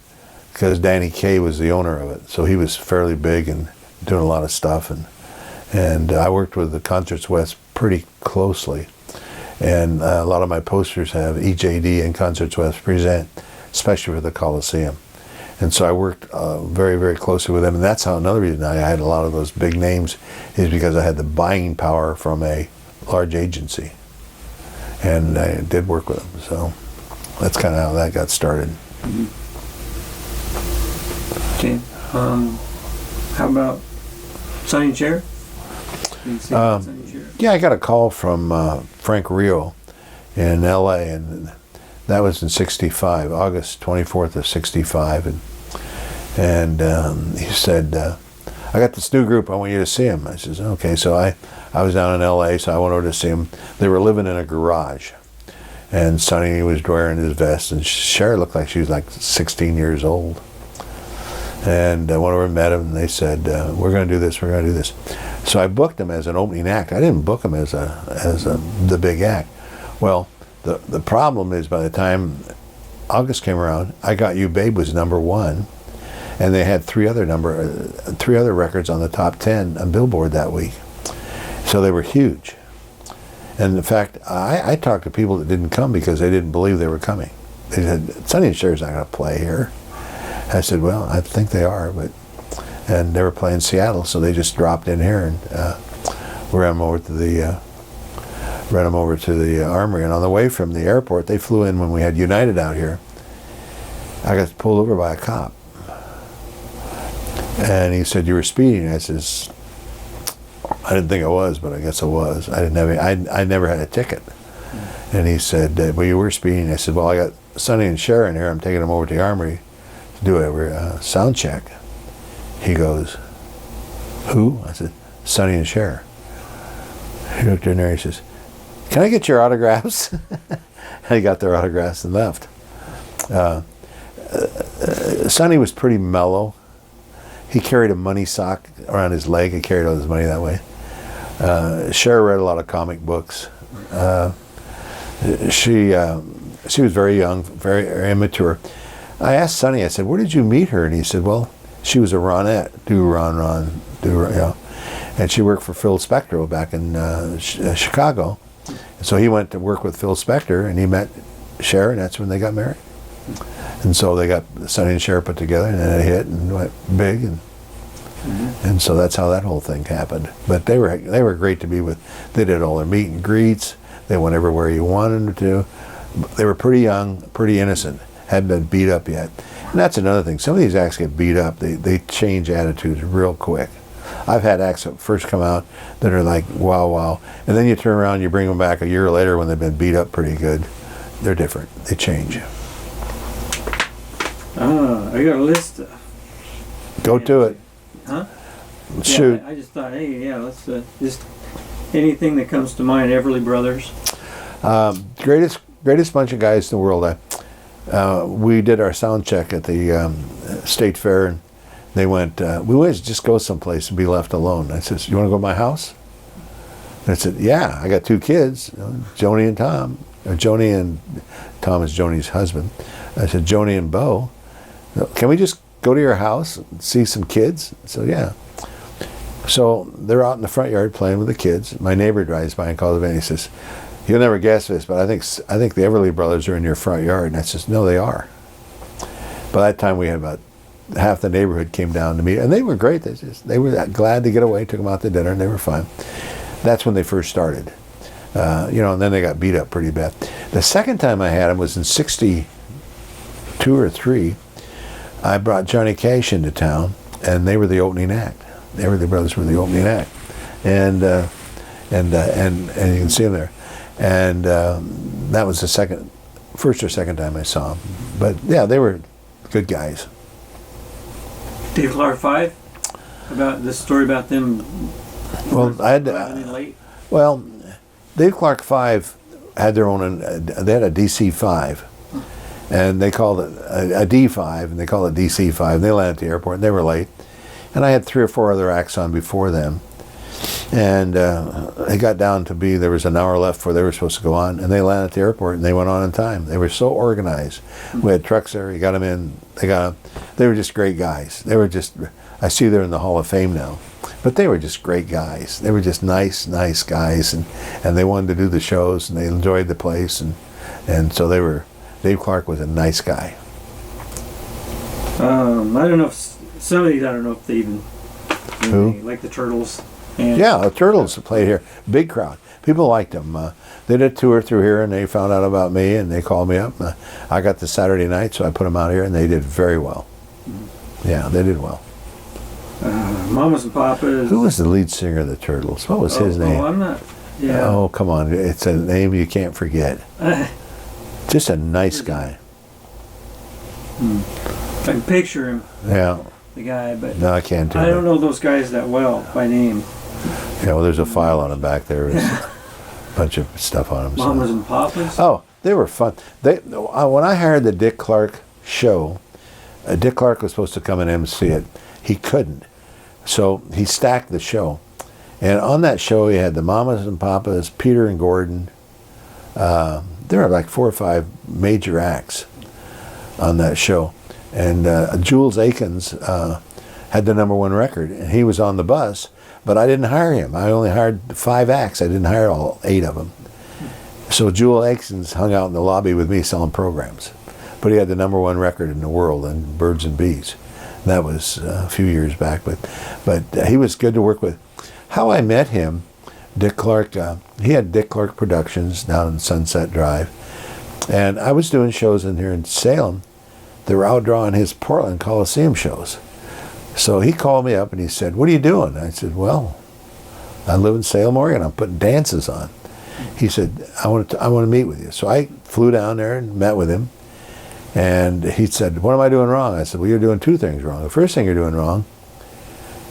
Because Danny Kaye was the owner of it, so he was fairly big and doing a lot of stuff, and I worked with the Concerts West pretty closely, and a lot of my posters have EJD and Concerts West present, especially for the Coliseum, and so I worked very, very closely with them, and that's how another reason I had a lot of those big names is because I had the buying power from a large agency, and I did work with them, so that's kind of how that got started.
Mm-hmm. Okay. How about Sonny Cher?
Yeah, I got a call from Frank Rio in L.A., and that was in '65, August 24th of '65, and he said, "I got this new group. I want you to see them." I says, "Okay." So I was down in L.A., so I went over to see them. They were living in a garage, and Sonny was wearing his vest, and Cher looked like she was like 16 years old. And I went over and met them, and they said, "We're going to do this. We're going to do this." So I booked them as an opening act. I didn't book them as the big act. Well, the problem is by the time August came around, I Got You Babe was #1, and they had three other records on the top 10 on Billboard that week. So they were huge. And in fact, I talked to people that didn't come because they didn't believe they were coming. They said, Sonny and Cher's not going to play here. I said, well, I think they are, and they were playing Seattle, so they just dropped in here and ran them over to the Armory. And on the way from the airport, they flew in when we had United out here. I got pulled over by a cop, and he said, "You were speeding." I says, "I didn't think I was, but I guess I was. I didn't have I never had a ticket." And he said, "Well, you were speeding." I said, "Well, I got Sonny and Cher in here. I'm taking them over to the Armory to do a sound check." He goes, "Who?" I said, "Sonny and Cher." He looked in there. He says, "Can I get your autographs?" And he got their autographs and left. Sonny was pretty mellow. He carried a money sock around his leg. He carried all his money that way. Cher read a lot of comic books. She was very young, very immature. I asked Sonny, I said, "Where did you meet her?" And he said, "Well, she was a Ronette, and she worked for Phil Spector back in Chicago. So he went to work with Phil Spector, and he met Cher, and that's when they got married. And so they got Sonny and Cher put together, and then it hit and went big, and so that's how that whole thing happened. But they were great to be with. They did all their meet and greets. They went everywhere you wanted them to. They were pretty young, pretty innocent, hadn't been beat up yet. And that's another thing. Some of these acts get beat up. They change attitudes real quick. I've had acts that first come out that are like, wow, wow. And then you turn around and you bring them back a year later when they've been beat up pretty good. They're different. They change.
I got a list.
Go to it.
Huh?
Shoot.
Yeah, I just thought, hey, yeah, let's just anything that comes to mind. Everly Brothers.
Greatest bunch of guys in the world. We did our sound check at the State Fair, and they went, we always just go someplace and be left alone. I said, "You want to go to my house?" And I said, "Yeah, I got 2 kids, Joni and Tom." Joni and Tom is Joni's husband. I said, "Joni and Bo, can we just go to your house and see some kids?" So yeah. So they're out in the front yard playing with the kids. My neighbor drives by and calls the van. He says, "You'll never guess this, but I think the Everly Brothers are in your front yard." And I says, "No, they are." By that time, we had about half the neighborhood came down to meet, and they were great. They were glad to get away. Took them out to dinner, and they were fine. That's when they first started, and then they got beat up pretty bad. The second time I had them was in '62 or '63. I brought Johnny Cash into town, and they were the opening act. The Everly Brothers were the opening act, and you can see them there. And that was the first or second time I saw them. But yeah, they were good guys.
Dave Clark 5, about this story about them.
Well, I had
in late.
Well, Dave Clark 5 had their own. They had a DC-5, and they called it a D5, and they called it DC-5. And they landed at the airport, and they were late. And I had 3 or 4 other acts on before them. And it got down to be, there was an hour left before they were supposed to go on, and they landed at the airport, and they went on in time. They were so organized. We had trucks there, you got them in, they were just great guys. They were just, I see they're in the Hall of Fame now, but they were just great guys. They were just nice guys, and they wanted to do the shows, and they enjoyed the place, and so Dave Clark was a nice guy.
I don't know if some of these, I don't know if they even,
Who?
like the Turtles. And
Yeah, the Turtles played here. Big crowd. People liked them. They did a tour through here, and they found out about me, and they called me up. I got the Saturday night, so I put them out here, and they did very well. Yeah, they did well.
Mamas and Papas.
Who was the lead singer of the Turtles? What was his name?
Oh, I'm not. Yeah.
Oh, come on. It's a name you can't forget. Just a nice guy.
I can picture him,
Yeah.
the guy, but
No, I can't do it.
I don't know those guys that well by name.
Yeah, well, there's a file on them back there. There's a bunch of stuff on them. so.
Mamas and Papas.
Oh, they were fun. When I hired the Dick Clark show, Dick Clark was supposed to come and MC it. He couldn't. So he stacked the show. And on that show, he had the Mamas and Papas, Peter and Gordon. There were like 4 or 5 major acts. on that show. And Jules Akins had the #1 record, and he was on the bus, but I didn't hire him. I only hired 5 acts. I didn't hire all 8 of them. So Jules Akins hung out in the lobby with me selling programs. But he had the #1 record in the world in Birds and Bees. That was a few years back, but he was good to work with. How I met him, Dick Clark, he had Dick Clark Productions down in Sunset Drive, and I was doing shows in here in Salem. They were outdrawing his Portland Coliseum shows. So he called me up and he said, "What are you doing?" I said, "Well, I live in Salem, Oregon. I'm putting dances on." He said, I want to meet with you. So I flew down there and met with him. And he said, "What am I doing wrong?" I said, "Well, you're doing 2 things wrong. The first thing you're doing wrong,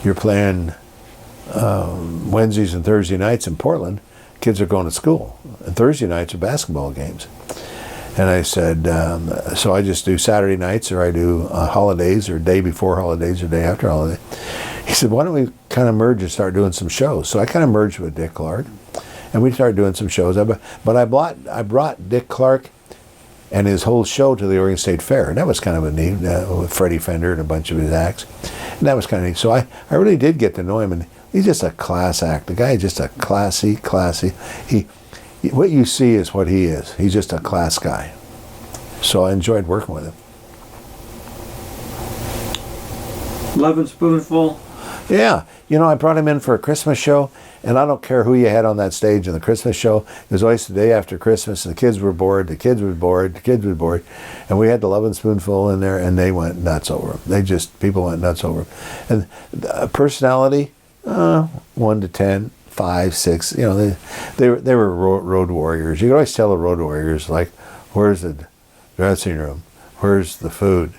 you're playing Wednesdays and Thursday nights in Portland. Kids are going to school. And Thursday nights are basketball games." And I said, "So I just do Saturday nights, or I do holidays, or day before holidays, or day after holiday." He said, "Why don't we kind of merge and start doing some shows?" So I kind of merged with Dick Clark, and we started doing some shows. But I brought Dick Clark and his whole show to the Oregon State Fair, and that was kind of a neat, with Freddie Fender and a bunch of his acts, and that was kind of neat. So I really did get to know him, and he's just a class act. The guy is just a classy. What you see is what he is. He's just a class guy. So I enjoyed working with him.
Loving Spoonful.
Yeah, I brought him in for a Christmas show, and I don't care who you had on that stage in the Christmas show. It was always the day after Christmas, and the kids were bored, and we had the Lovin' Spoonful in there, and they went nuts over him. People went nuts over him. And personality, 1 to 10, 5, 6. They were road warriors. You could always tell the road warriors, like, where's the dressing room? Where's the food?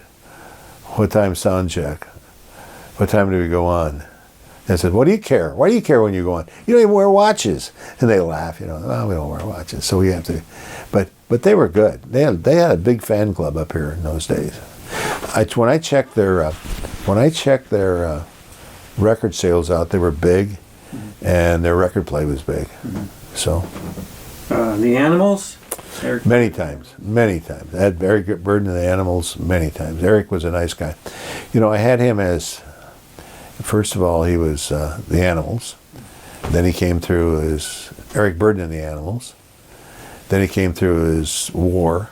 What time sound check? What time do we go on? I said, "What do you care? Why do you care when you go on? You don't even wear watches." And they laugh, "Well, we don't wear watches, so we have to." But they were good. They had a big fan club up here in those days. When I checked their record sales out, they were big, and their record play was big. So
The Animals. Eric.
Many times. I had Eric Burden and the Animals many times. Eric was a nice guy. I had him as, first of all, he was the Animals. Then he came through as Eric Burden and the Animals. Then he came through as War.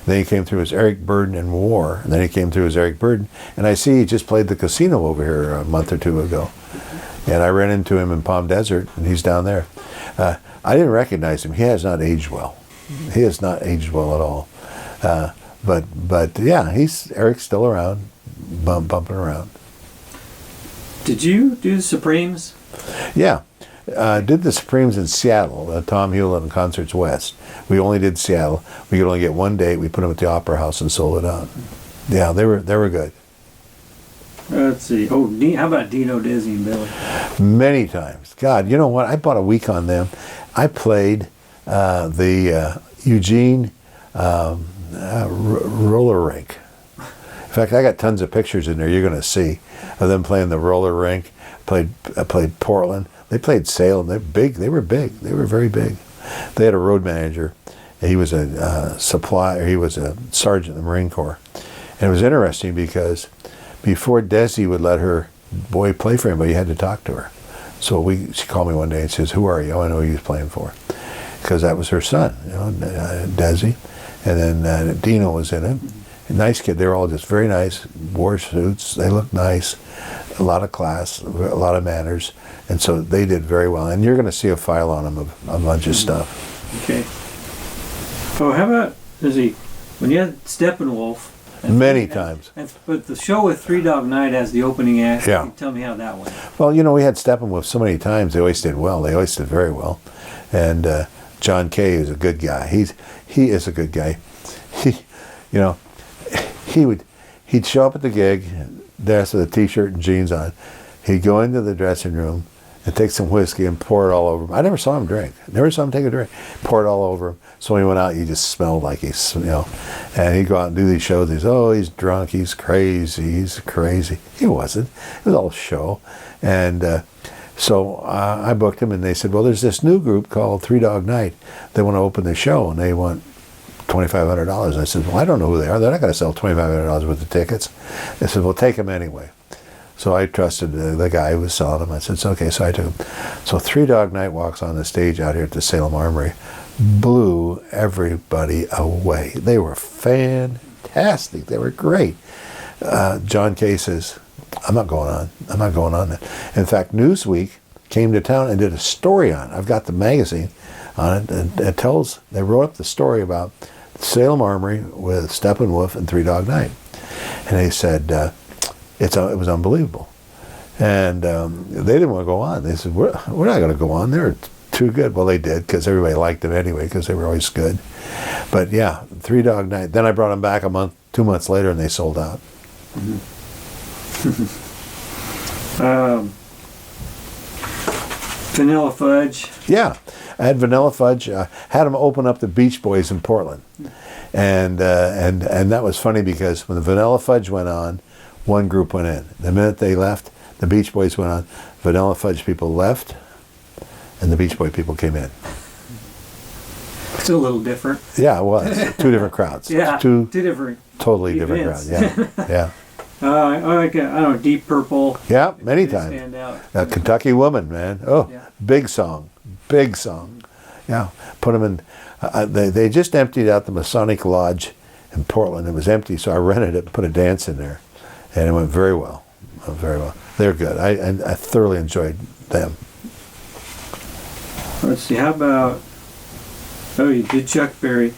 Then he came through as Eric Burden and War. And then he came through as Eric Burden. And I see he just played the casino over here a month or 2 ago. And I ran into him in Palm Desert, and he's down there. I didn't recognize him. He has not aged well. He has not aged well at all. But yeah, Eric's still around, bumping around.
Did you do the Supremes?
Yeah. Did the Supremes in Seattle, Tom Hewlett and Concerts West. We only did Seattle. We could only get 1 date. We put them at the Opera House and sold it out. Yeah, they were good.
Let's see. Oh, how about Dino, Dizzy, and Billy?
Many times. God, you know what? I bought a week on them. I played the Eugene roller rink. In fact, I got tons of pictures in there you're going to see of them playing the roller rink. I played Portland. They played Salem. They're big. They were big. They were very big. They had a road manager. He was a supplier. He was a sergeant in the Marine Corps. And it was interesting because before Desi would let her boy play for anybody, you had to talk to her. So she called me one day and says, "Who are you?" "I know who he was playing for." Because that was her son, Desi. And then Dino was in it. A nice kid. They were all just very nice, wore suits. They looked nice, a lot of class, a lot of manners. And so they did very well. And you're going to see a file on them of a bunch of stuff.
Okay. Oh, how about, when you had Steppenwolf?
Many times.
But the show with Three Dog Night as the opening act,
yeah.
Tell me how that went.
Well, we had Steppenwolf so many times. They always did well. They always did very well. And John Kay is a good guy. He is a good guy. He'd show up at the gig, dressed with a t-shirt and jeans on. He'd go into the dressing room and take some whiskey and pour it all over him. I never saw him drink. Never saw him take a drink. Pour it all over him. So when he went out, he just smelled like and he'd go out and do these shows. He's drunk. He's crazy. He wasn't. It was all show. And so I booked him, and they said, "Well, there's this new group called Three Dog Night. They want to open the show, and they want $2,500. I said, well, I don't know who they are. They're not going to sell $2,500 worth of tickets. They said, well, take them anyway. So I trusted the guy who was selling them. I said, it's okay. So I took them. So Three Dog Night walks on the stage out here at the Salem Armory. Blew everybody away. They were fantastic. They were great. John Kay says, I'm not going on. I'm not going on that. In fact, Newsweek came to town and did a story on it. I've got the magazine on it, and it tells, they wrote up the story about Salem Armory with Steppenwolf and Three Dog Night. And they said, it was unbelievable. And they didn't want to go on. They said, we're not going to go on. They're too good. Well, they did, because everybody liked them anyway, because they were always good. But yeah, Three Dog Night. Then I brought them back 2 months later, and they sold out.
Vanilla Fudge.
Yeah, I had Vanilla Fudge. Had them open up the Beach Boys in Portland, and that was funny because when the Vanilla Fudge went on, one group went in. The minute they left, the Beach Boys went on. Vanilla Fudge people left, and the Beach Boy people came in.
It's a little different.
Yeah, it was. Two different crowds.
Yeah, two different.
Totally
events.
different crowds. Yeah, yeah.
I like I don't know, Deep Purple.
Yeah, many times.
Stand out.
Kentucky Woman, man. Oh,
yeah.
Big song. Yeah, put them in. They just emptied out the Masonic Lodge in Portland. It was empty, so I rented it and put a dance in there, and it went very well. Very well. They're good. I thoroughly enjoyed them.
Let's see. How about? Oh, you did Chuck Berry.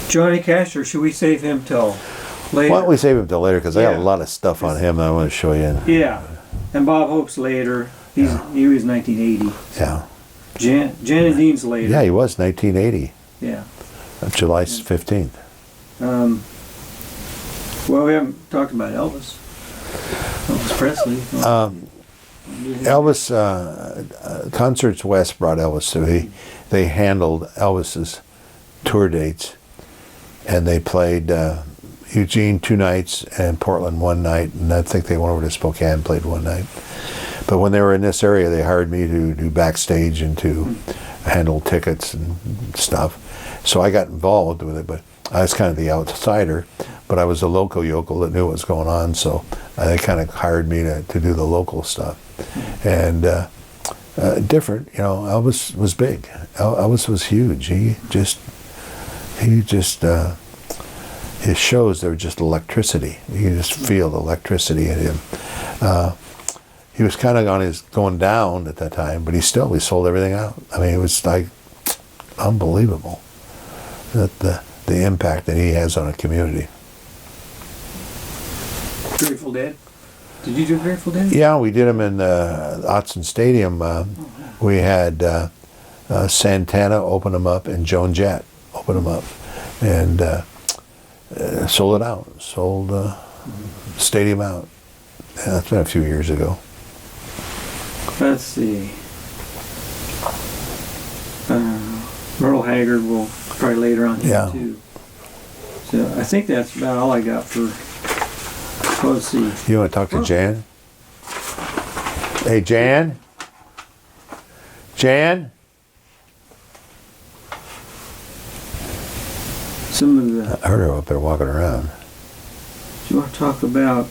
Johnny Cash, or should we save him till later?
Why don't we save him till later? Because I got a lot of stuff on him that I want to show you.
Yeah, and Bob Hope's later. He was 1980.
Yeah.
Jan and Dean's later.
Yeah, he was 1980.
Yeah.
July 15th.
Well, we haven't talked about Elvis. Elvis Presley.
Elvis, Concerts West brought Elvis to. They handled Elvis's tour dates, and they played Eugene 2 nights and Portland 1 night, and I think they went over to Spokane and played 1 night. But when they were in this area, they hired me to do backstage and to handle tickets and stuff. So I got involved with it, but I was kind of the outsider, but I was a local yokel that knew what was going on, so they kind of hired me to do the local stuff. And different, you know, Elvis was big. Elvis was huge. He just his shows, they were just electricity. You could just feel the electricity in him. He was kind of going down at that time, but we sold everything out. I mean, it was like unbelievable that the impact that he has on a community.
Grateful Dead. Did you do Grateful Dead?
Yeah, we did them in Autzen Stadium. We had Santana open them up and Joan Jett open them up, and sold it out. Sold the stadium out. Yeah, that's been a few years ago.
Let's see. Merle Haggard will probably later on here too. So I think that's about all I got for. Let's see.
You want to talk to Jan? Hey, Jan? Jan?
Some of the.
I heard her up there walking around.
Do you want to talk about?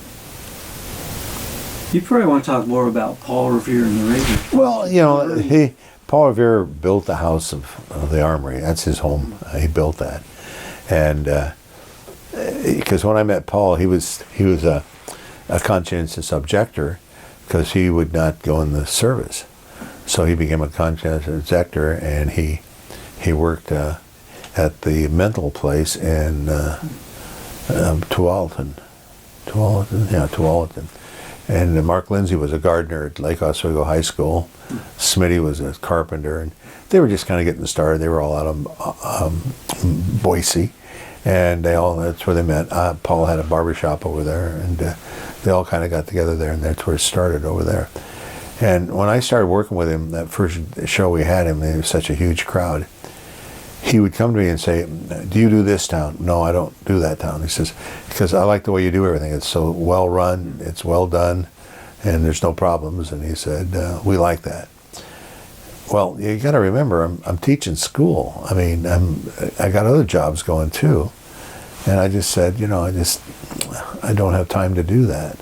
You probably want to talk more about Paul Revere and the Raiders.
Well, you know, Paul Revere built the house of the Armory. That's his home. He built that, and because when I met Paul, he was a conscientious objector because he would not go in the service, so he became a conscientious objector, and he worked at the mental place in Tualatin. And Mark Lindsay was a gardener at Lake Oswego High School. Smitty was a carpenter, and they were just kind of getting started. They were all out of Boise, and that's where they met. Paul had a barbershop over there, and they all kind of got together there, and that's where it started over there. And when I started working with him, that first show we had him, there was such a huge crowd. He would come to me and say, do you do this town? No, I don't do that town. He says, because I like the way you do everything. It's so well run, it's well done, and there's no problems. And he said, we like that. Well, you got to remember, I'm teaching school. I mean, I got other jobs going too, and I just said, I don't have time to do that.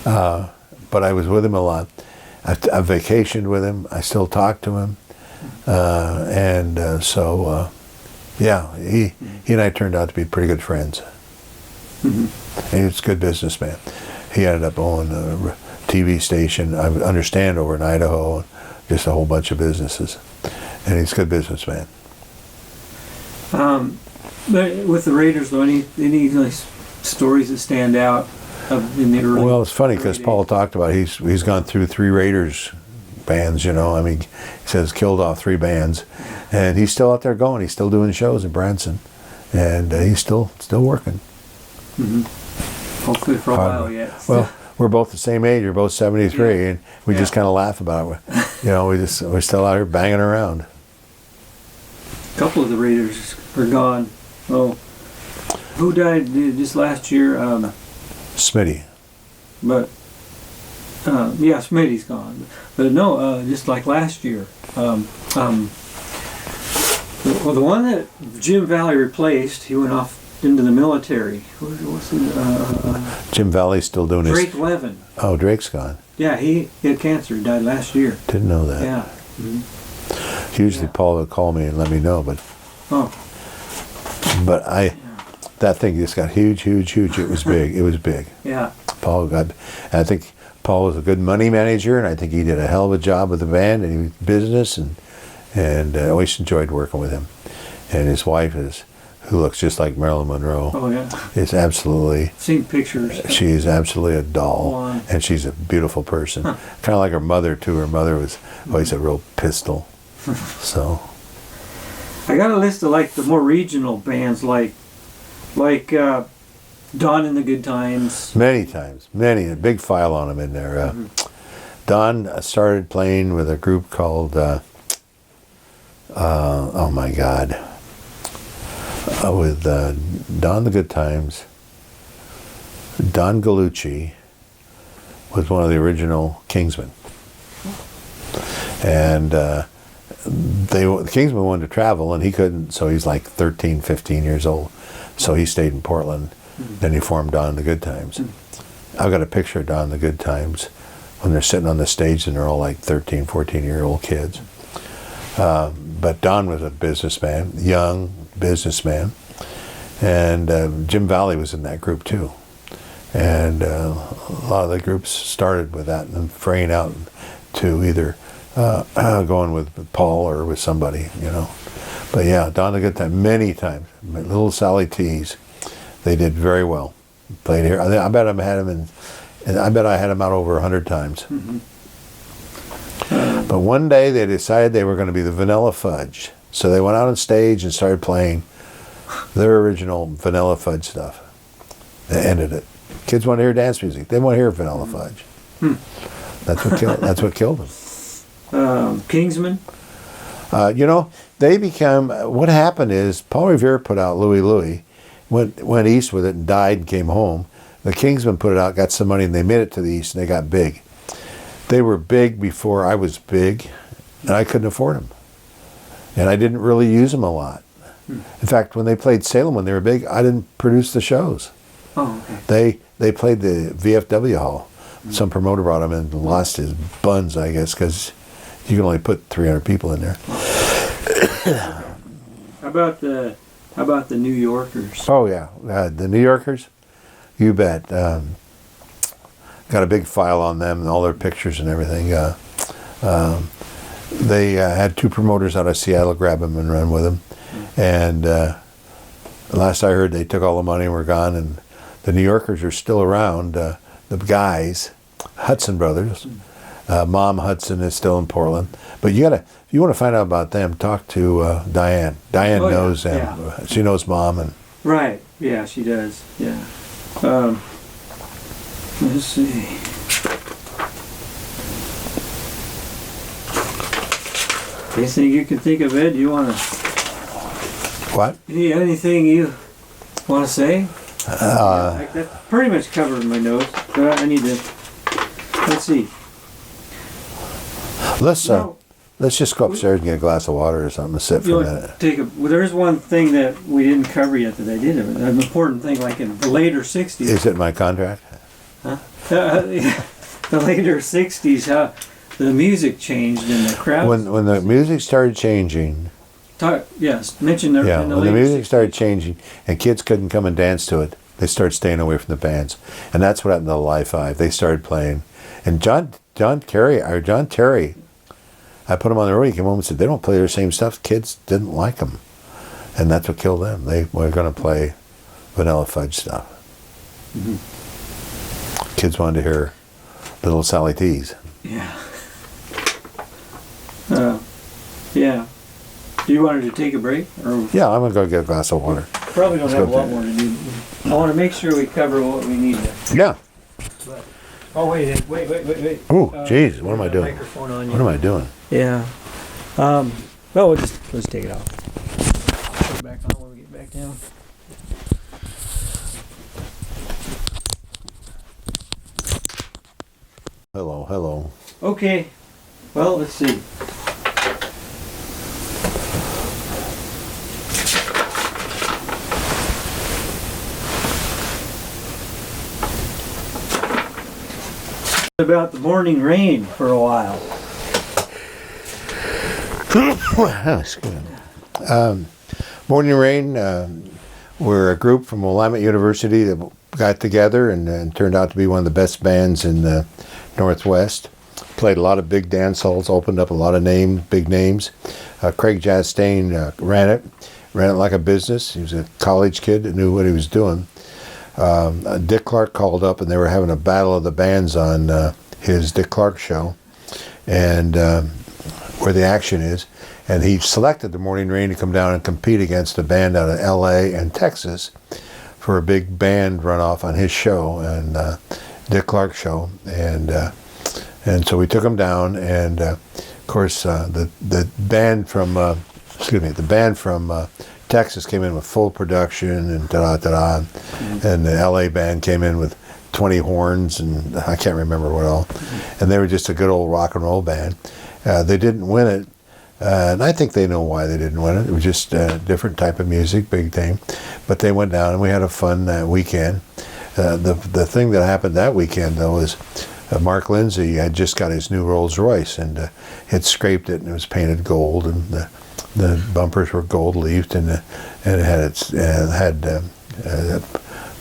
But I was with him a lot. I vacationed with him. I still talk to him, yeah, he and I turned out to be pretty good friends. Mm-hmm. And he's a good businessman. He ended up owning a TV station, I understand, over in Idaho, just a whole bunch of businesses. And he's a good businessman.
But with the Raiders, though, any like, stories that stand out in the early?
Well, it's funny because Paul talked about he's gone through 3 Raiders bands. I mean, he says killed off 3 bands, and he's still out there going. He's still doing shows in Branson, and he's still working. Mm-hmm.
Hopefully for a while yet.
Well, we're both the same age. We're both 73, and we just kind of laugh about it. We're still out here banging around.
A couple of the Raiders are gone. Oh, who died just last year?
Smitty.
But Smitty's gone. But no, just like last year. The one that Jim Valley replaced, he went off into the military. What's his,
Jim Valley's still doing
Drake Levin.
Oh, Drake's gone.
Yeah, he had cancer. He died last year.
Didn't know that.
Yeah. Mm-hmm.
Usually Paul would call me and let me know, but that thing just got huge. It was big. It was big.
Yeah.
I think Paul was a good money manager, and I think he did a hell of a job with the band and he was business, and I always enjoyed working with him. And his wife who looks just like Marilyn Monroe.
Oh yeah.
Is absolutely.
Seen pictures.
She is absolutely a doll,
wow.
And she's a beautiful person. Kind of like her mother too. Her mother was always a real pistol. So.
I got a list of like the more regional bands, like Don and the Good Times.
Many times, a big file on them in there. Don started playing with a group called. Oh my God. With Don the Good Times. Don Gallucci was one of the original Kingsmen, and the Kingsmen wanted to travel, and he couldn't, so he's like 13, 15 years old. So he stayed in Portland. Then he formed Don the Good Times. I've got a picture of Don the Good Times when they're sitting on the stage and they're all like 13, 14-year-old kids. But Don was a businessman, young businessman, and Jim Valley was in that group too. And a lot of the groups started with that and fraying out to either going with Paul or with somebody, But yeah, Don the Good Time, many times. Little Sally T's, they did very well. Played here. I bet I had him out over 100 times. Mm-hmm. But one day they decided they were going to be the Vanilla Fudge. So they went out on stage and started playing their original Vanilla Fudge stuff. They ended it. Kids want to hear dance music. They want to hear Vanilla Fudge. That's what killed them.
Kingsmen?
They became, what happened is Paul Revere put out Louie Louie, went east with it and died and came home. The Kingsmen put it out, got some money, and they made it to the east and they got big. They were big before I was big, and I couldn't afford them. And I didn't really use them a lot. In fact, when they played Salem when they were big, I didn't produce the shows.
Oh, okay.
They played the VFW hall. Some promoter brought him and lost his buns, I guess, because you can only put 300 people in there.
How about the New Yorkers?
Oh yeah, the New Yorkers, you bet. Got a big file on them and all their pictures and everything. They had 2 promoters out of Seattle grab them and run with them. And last I heard, they took all the money and were gone. And the New Yorkers are still around. The guys, Hudson brothers, Mom Hudson is still in Portland. But if you want to find out about them, talk to Diane. Diane knows them. Yeah. She knows Mom and.
Right. Yeah, she does. Yeah. Let's see. Anything you can think of, Ed? Do you want to?
What?
Anything you want to say? That pretty much covered my notes, but I need to. Let's see.
let's just go upstairs and get a glass of water or something and sit for a minute.
Well, there's one thing that we didn't cover yet that I did. An important thing, like in the later 60s.
Is it my contract?
Huh? The later 60s, how the music changed and the crowd.
When the music started changing.
Yes, mentioned there.
Yeah,
in the
when the music
60s.
started changing and kids couldn't come and dance to it, they started staying away from the bands. And that's what happened to the Live 5. They started playing. And John Terry, I put him on the road. He came home and said, they don't play their same stuff. Kids didn't like them. And that's what killed them. They were going to play Vanilla Fudge stuff. Mm-hmm. Kids wanted to hear Little Sally T's.
Yeah. Yeah. Do you want to take a break? Or
Yeah, I'm going to go get a glass of water.
probably don't have a lot more to do. I want to make sure we cover what we need to.
Yeah.
Oh, wait.
Oh, jeez, what am I doing?
Microphone on you.
What am I doing?
Yeah. Well, let's take it off. Put it back on when we get back down.
Hello.
Okay. Well, let's see. About the morning rain for a while.
Morning Rain, we're a group from Willamette University that got together and turned out to be one of the best bands in the Northwest. Played a lot of big dance halls, opened up a lot of big names. Craig Chastain ran it like a business. He was a college kid that knew what he was doing. Dick Clark called up and they were having a battle of the bands on his Dick Clark show, and where the action is. And he selected the Morning Rain to come down and compete against a band out of L.A. and Texas for a big band runoff on his show and Dick Clark show. And so we took him down, and of course the band from Texas came in with full production and da-da-da-da. And the LA band came in with 20 horns and I can't remember what all. And they were just a good old rock and roll band. They didn't win it. And I think they know why they didn't win it. It was just a different type of music, big thing. But they went down and we had a fun weekend. The thing that happened that weekend, though, is Mark Lindsay had just got his new Rolls Royce and had scraped it and it was painted gold, and the bumpers were gold leafed, and it had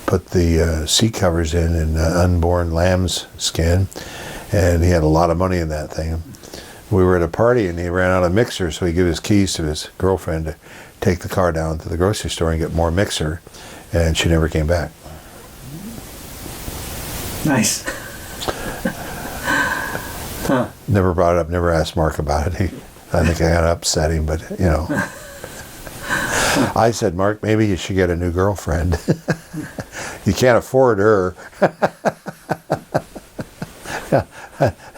put the seat covers in unborn lamb's skin, and he had a lot of money in that thing. We were at a party and he ran out of mixer, so he gave his keys to his girlfriend to take the car down to the grocery store and get more mixer, and she never came back.
Nice. Huh.
Never brought it up, never asked Mark about it. I think I got upset him, but you know. I said, Mark, maybe you should get a new girlfriend. You can't afford her.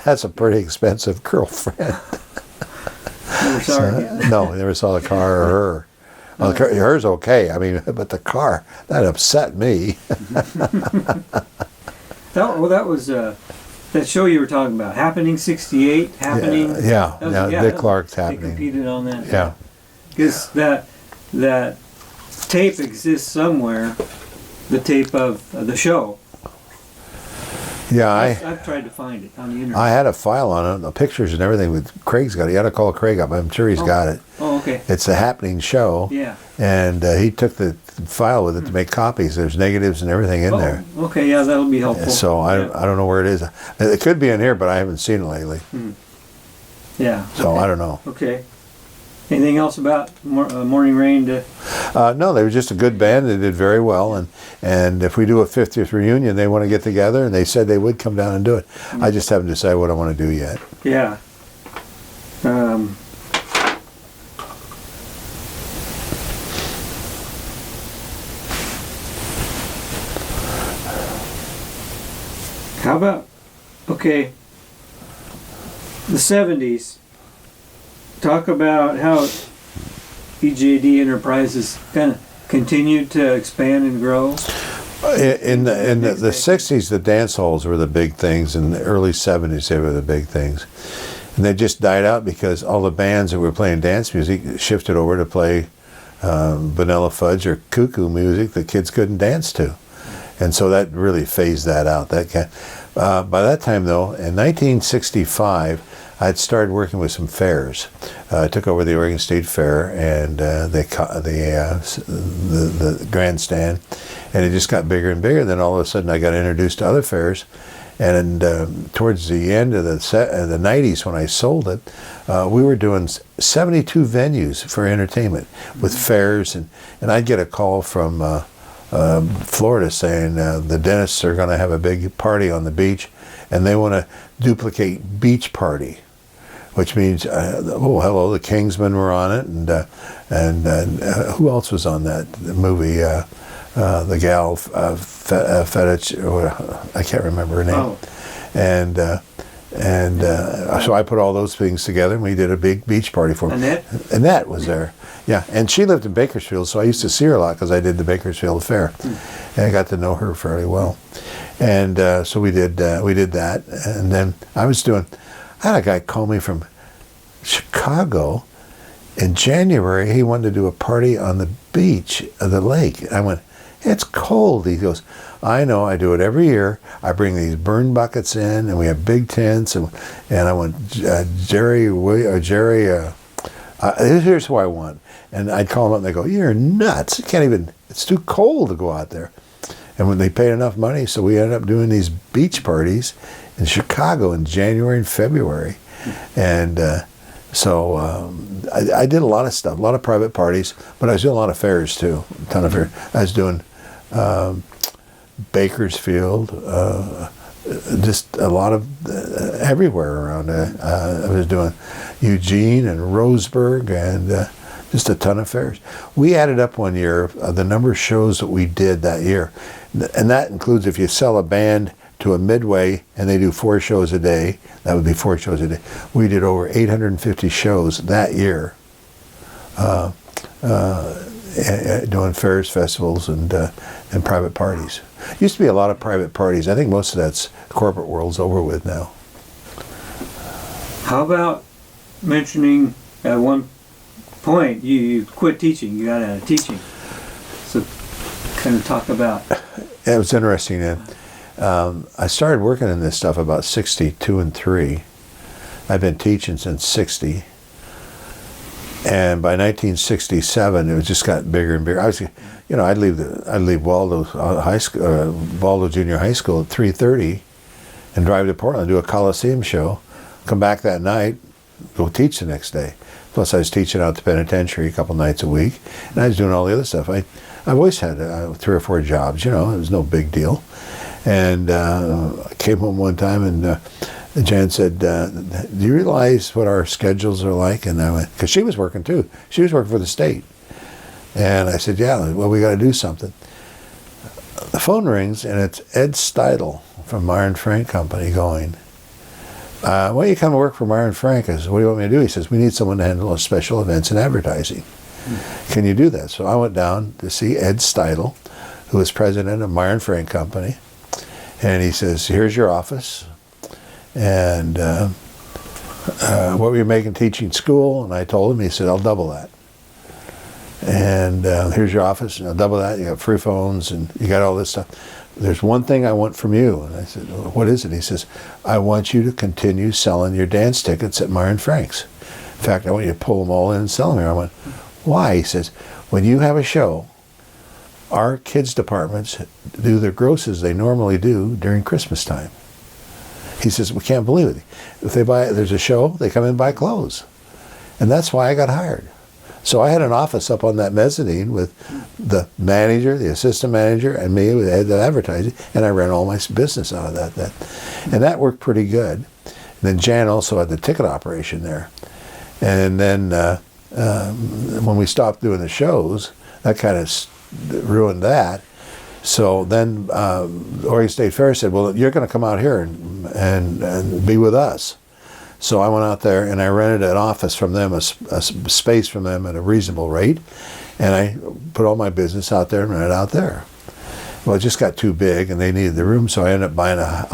That's a pretty expensive girlfriend.
Never saw her again.
No, I never saw the car or her. Well, hers okay, I mean, but the car, that upset me.
That was that show you were talking about, Happening 68, Happening.
Dick Clark's Happening.
They competed on that.
Yeah.
Because that tape exists somewhere, the tape of the show.
Yeah,
I've tried to find it on the internet.
I had a file on it, the pictures and everything. With Craig's got it. You got to call Craig up. I'm sure he's got it.
Oh, okay.
It's a Happening show.
Yeah.
And he took the file with it to make copies. There's negatives and everything in there.
Okay, yeah, that'll be helpful.
So I don't know where it is. It could be in here, but I haven't seen it lately.
Yeah.
So
okay.
I don't know.
Okay. Anything else about Morning Rain?
No, they were just a good band. They did very well, and if we do a 50th reunion, they want to get together, and they said they would come down and do it. I just haven't decided what I want to do yet.
Yeah. How about, okay, the 70s. Talk about how EJD Enterprises kind of continued to expand and grow.
In the 60s, the dance halls were the big things. In the early 70s, they were the big things. And they just died out because all the bands that were playing dance music shifted over to play Vanilla Fudge or cuckoo music that kids couldn't dance to. And so that really phased that out. By that time, though, in 1965, I'd started working with some fairs. I took over the Oregon State Fair and the grandstand, and it just got bigger and bigger. Then all of a sudden, I got introduced to other fairs, and towards the end of the 90s, when I sold it, we were doing 72 venues for entertainment with fairs, and I'd get a call from Florida saying the dentists are going to have a big party on the beach, and they want to duplicate beach party, which means hello, the Kingsmen were on it, and who else was on that movie? The gal Fetich, I can't remember her name. Oh. And so I put all those things together, and we did a big beach party for her. Annette was there. Yeah, and she lived in Bakersfield, so I used to see her a lot because I did the Bakersfield Fair, and I got to know her fairly well. And so we did that, and then I had a guy call me from Chicago in January. He wanted to do a party on the beach of the lake. I went, it's cold. He goes, I know, I do it every year. I bring these burn buckets in, and we have big tents, and I went, Jerry, here's who I want. And I'd call them up, and they go, you're nuts. It's too cold to go out there. And when they paid enough money, so we ended up doing these beach parties in Chicago in January and February. And so I did a lot of stuff, a lot of private parties, but I was doing a lot of fairs too, a ton of fairs. I was doing Bakersfield, just a lot of everywhere around. I was doing Eugene and Roseburg and just a ton of fairs. We added up one year the number of shows that we did that year, and that includes if you sell a band to a Midway and they do 4 shows a day, that would be 4 shows a day. We did over 850 shows that year, doing fairs, festivals, and private parties. Used to be a lot of private parties. I think most of that's corporate world's over with now.
How about mentioning at one point you quit teaching, you got out of teaching. So kind of talk about.
It was interesting. I started working in this stuff about 62 and 3. I've been teaching since 60. And by 1967, it just got bigger and bigger. I'd leave Waldo High School, Waldo Junior High School at 3:30, and drive to Portland, do a Coliseum show, come back that night, go teach the next day. Plus, I was teaching out the penitentiary a couple nights a week, and I was doing all the other stuff. I've always had 3 or 4 jobs. It was no big deal. And I came home one time, and Jan said, do you realize what our schedules are like? And I went, because she was working too. She was working for the state. And I said, yeah, well, we got to do something. The phone rings, and it's Ed Steidle from Meyer and Frank Company going, why don't you come and work for Meyer and Frank? I said, what do you want me to do? He says, we need someone to handle special events and advertising. Can you do that? So I went down to see Ed Steidle, who was president of Meyer and Frank Company. And he says, here's your office. And what were you making teaching school? And I told him. He said, I'll double that. And here's your office, and I'll double that. You got free phones, and you got all this stuff. There's one thing I want from you. And I said, well, what is it? He says, I want you to continue selling your dance tickets at Meyer and Frank's. In fact, I want you to pull them all in and sell them here. I went, why? He says, when you have a show, our kids' departments do their grosses they normally do during Christmas time. He says, we can't believe it. If there's a show, they come in and buy clothes. And that's why I got hired. So I had an office up on that mezzanine with the manager, the assistant manager, and me with head of advertising, and I ran all my business out of that. And that worked pretty good. And then Jan also had the ticket operation there. And then when we stopped doing the shows, that kind of ruined that. So then Oregon State Fair said, well, you're going to come out here and be with us. So I went out there and I rented an office from them, a space from them at a reasonable rate. And I put all my business out there and ran it out there. Well, it just got too big, and they needed the room, so I ended up buying a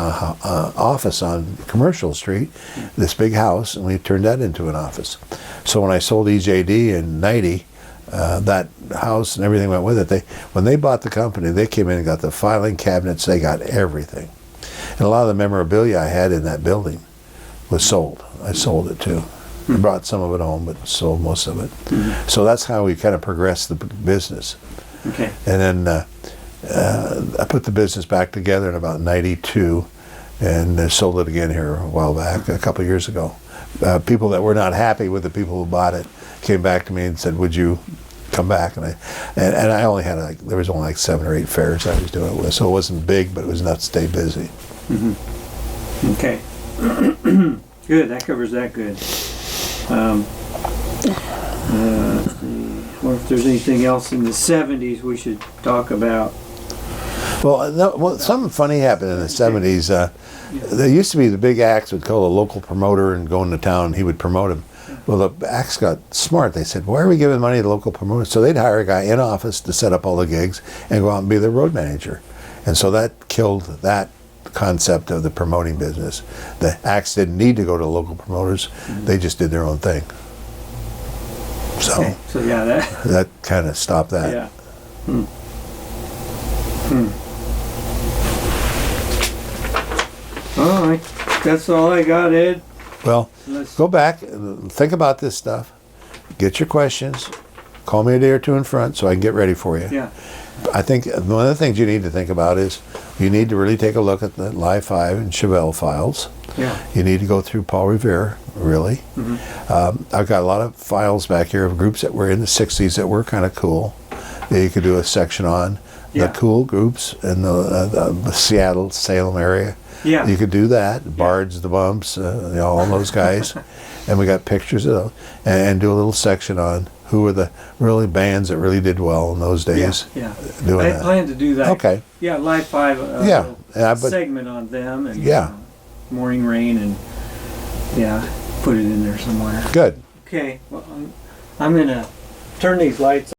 office on Commercial Street, this big house, and we turned that into an office. So when I sold EJD in '90, that house and everything went with it. When they bought the company, they came in and got the filing cabinets, they got everything. And a lot of the memorabilia I had in that building was sold. I sold it too. I brought some of it home, but sold most of it. So that's how we kind of progressed the business.
Okay.
And then I put the business back together in about '92 and sold it again here a while back, a couple of years ago. People that were not happy with the people who bought it came back to me and said, would you come back? And I only had there was only like 7 or 8 fairs I was doing it with, so it wasn't big, but it was enough to stay busy.
Okay. Good, that covers that good. Let's see. I wonder if there's anything else in the 70s we should talk about.
Well, something funny happened in the 70s. There used to be the big acts would call a local promoter and go into town and he would promote him. Well, the acts got smart. They said, why are we giving money to local promoters? So they'd hire a guy in office to set up all the gigs and go out and be the road manager. And so that killed that concept of the promoting business. The acts didn't need to go to local promoters. They just did their own thing. So,
okay. So yeah,
that kind of stopped that.
Yeah. All right, that's all I got, Ed.
Well, go back, think about this stuff, get your questions, call me a day or two in front so I can get ready for you.
Yeah.
I think one of the things you need to think about is you need to really take a look at the Live 5 and Chevelle files.
Yeah.
You need to go through Paul Revere, really. I've got a lot of files back here of groups that were in the 60s that were kind of cool that you could do a section on. The cool groups in the Seattle, Salem area.
Yeah.
You could do that. Bards, the Bumps, all those guys. And we got pictures of them. And do a little section on who were the really bands that really did well in those days.
Yeah.
Doing
I
that.
plan to do that.
Okay.
Yeah, Live 5. Segment on them and Morning Rain and put it in there somewhere.
Good.
Okay. Well, I'm gonna turn these lights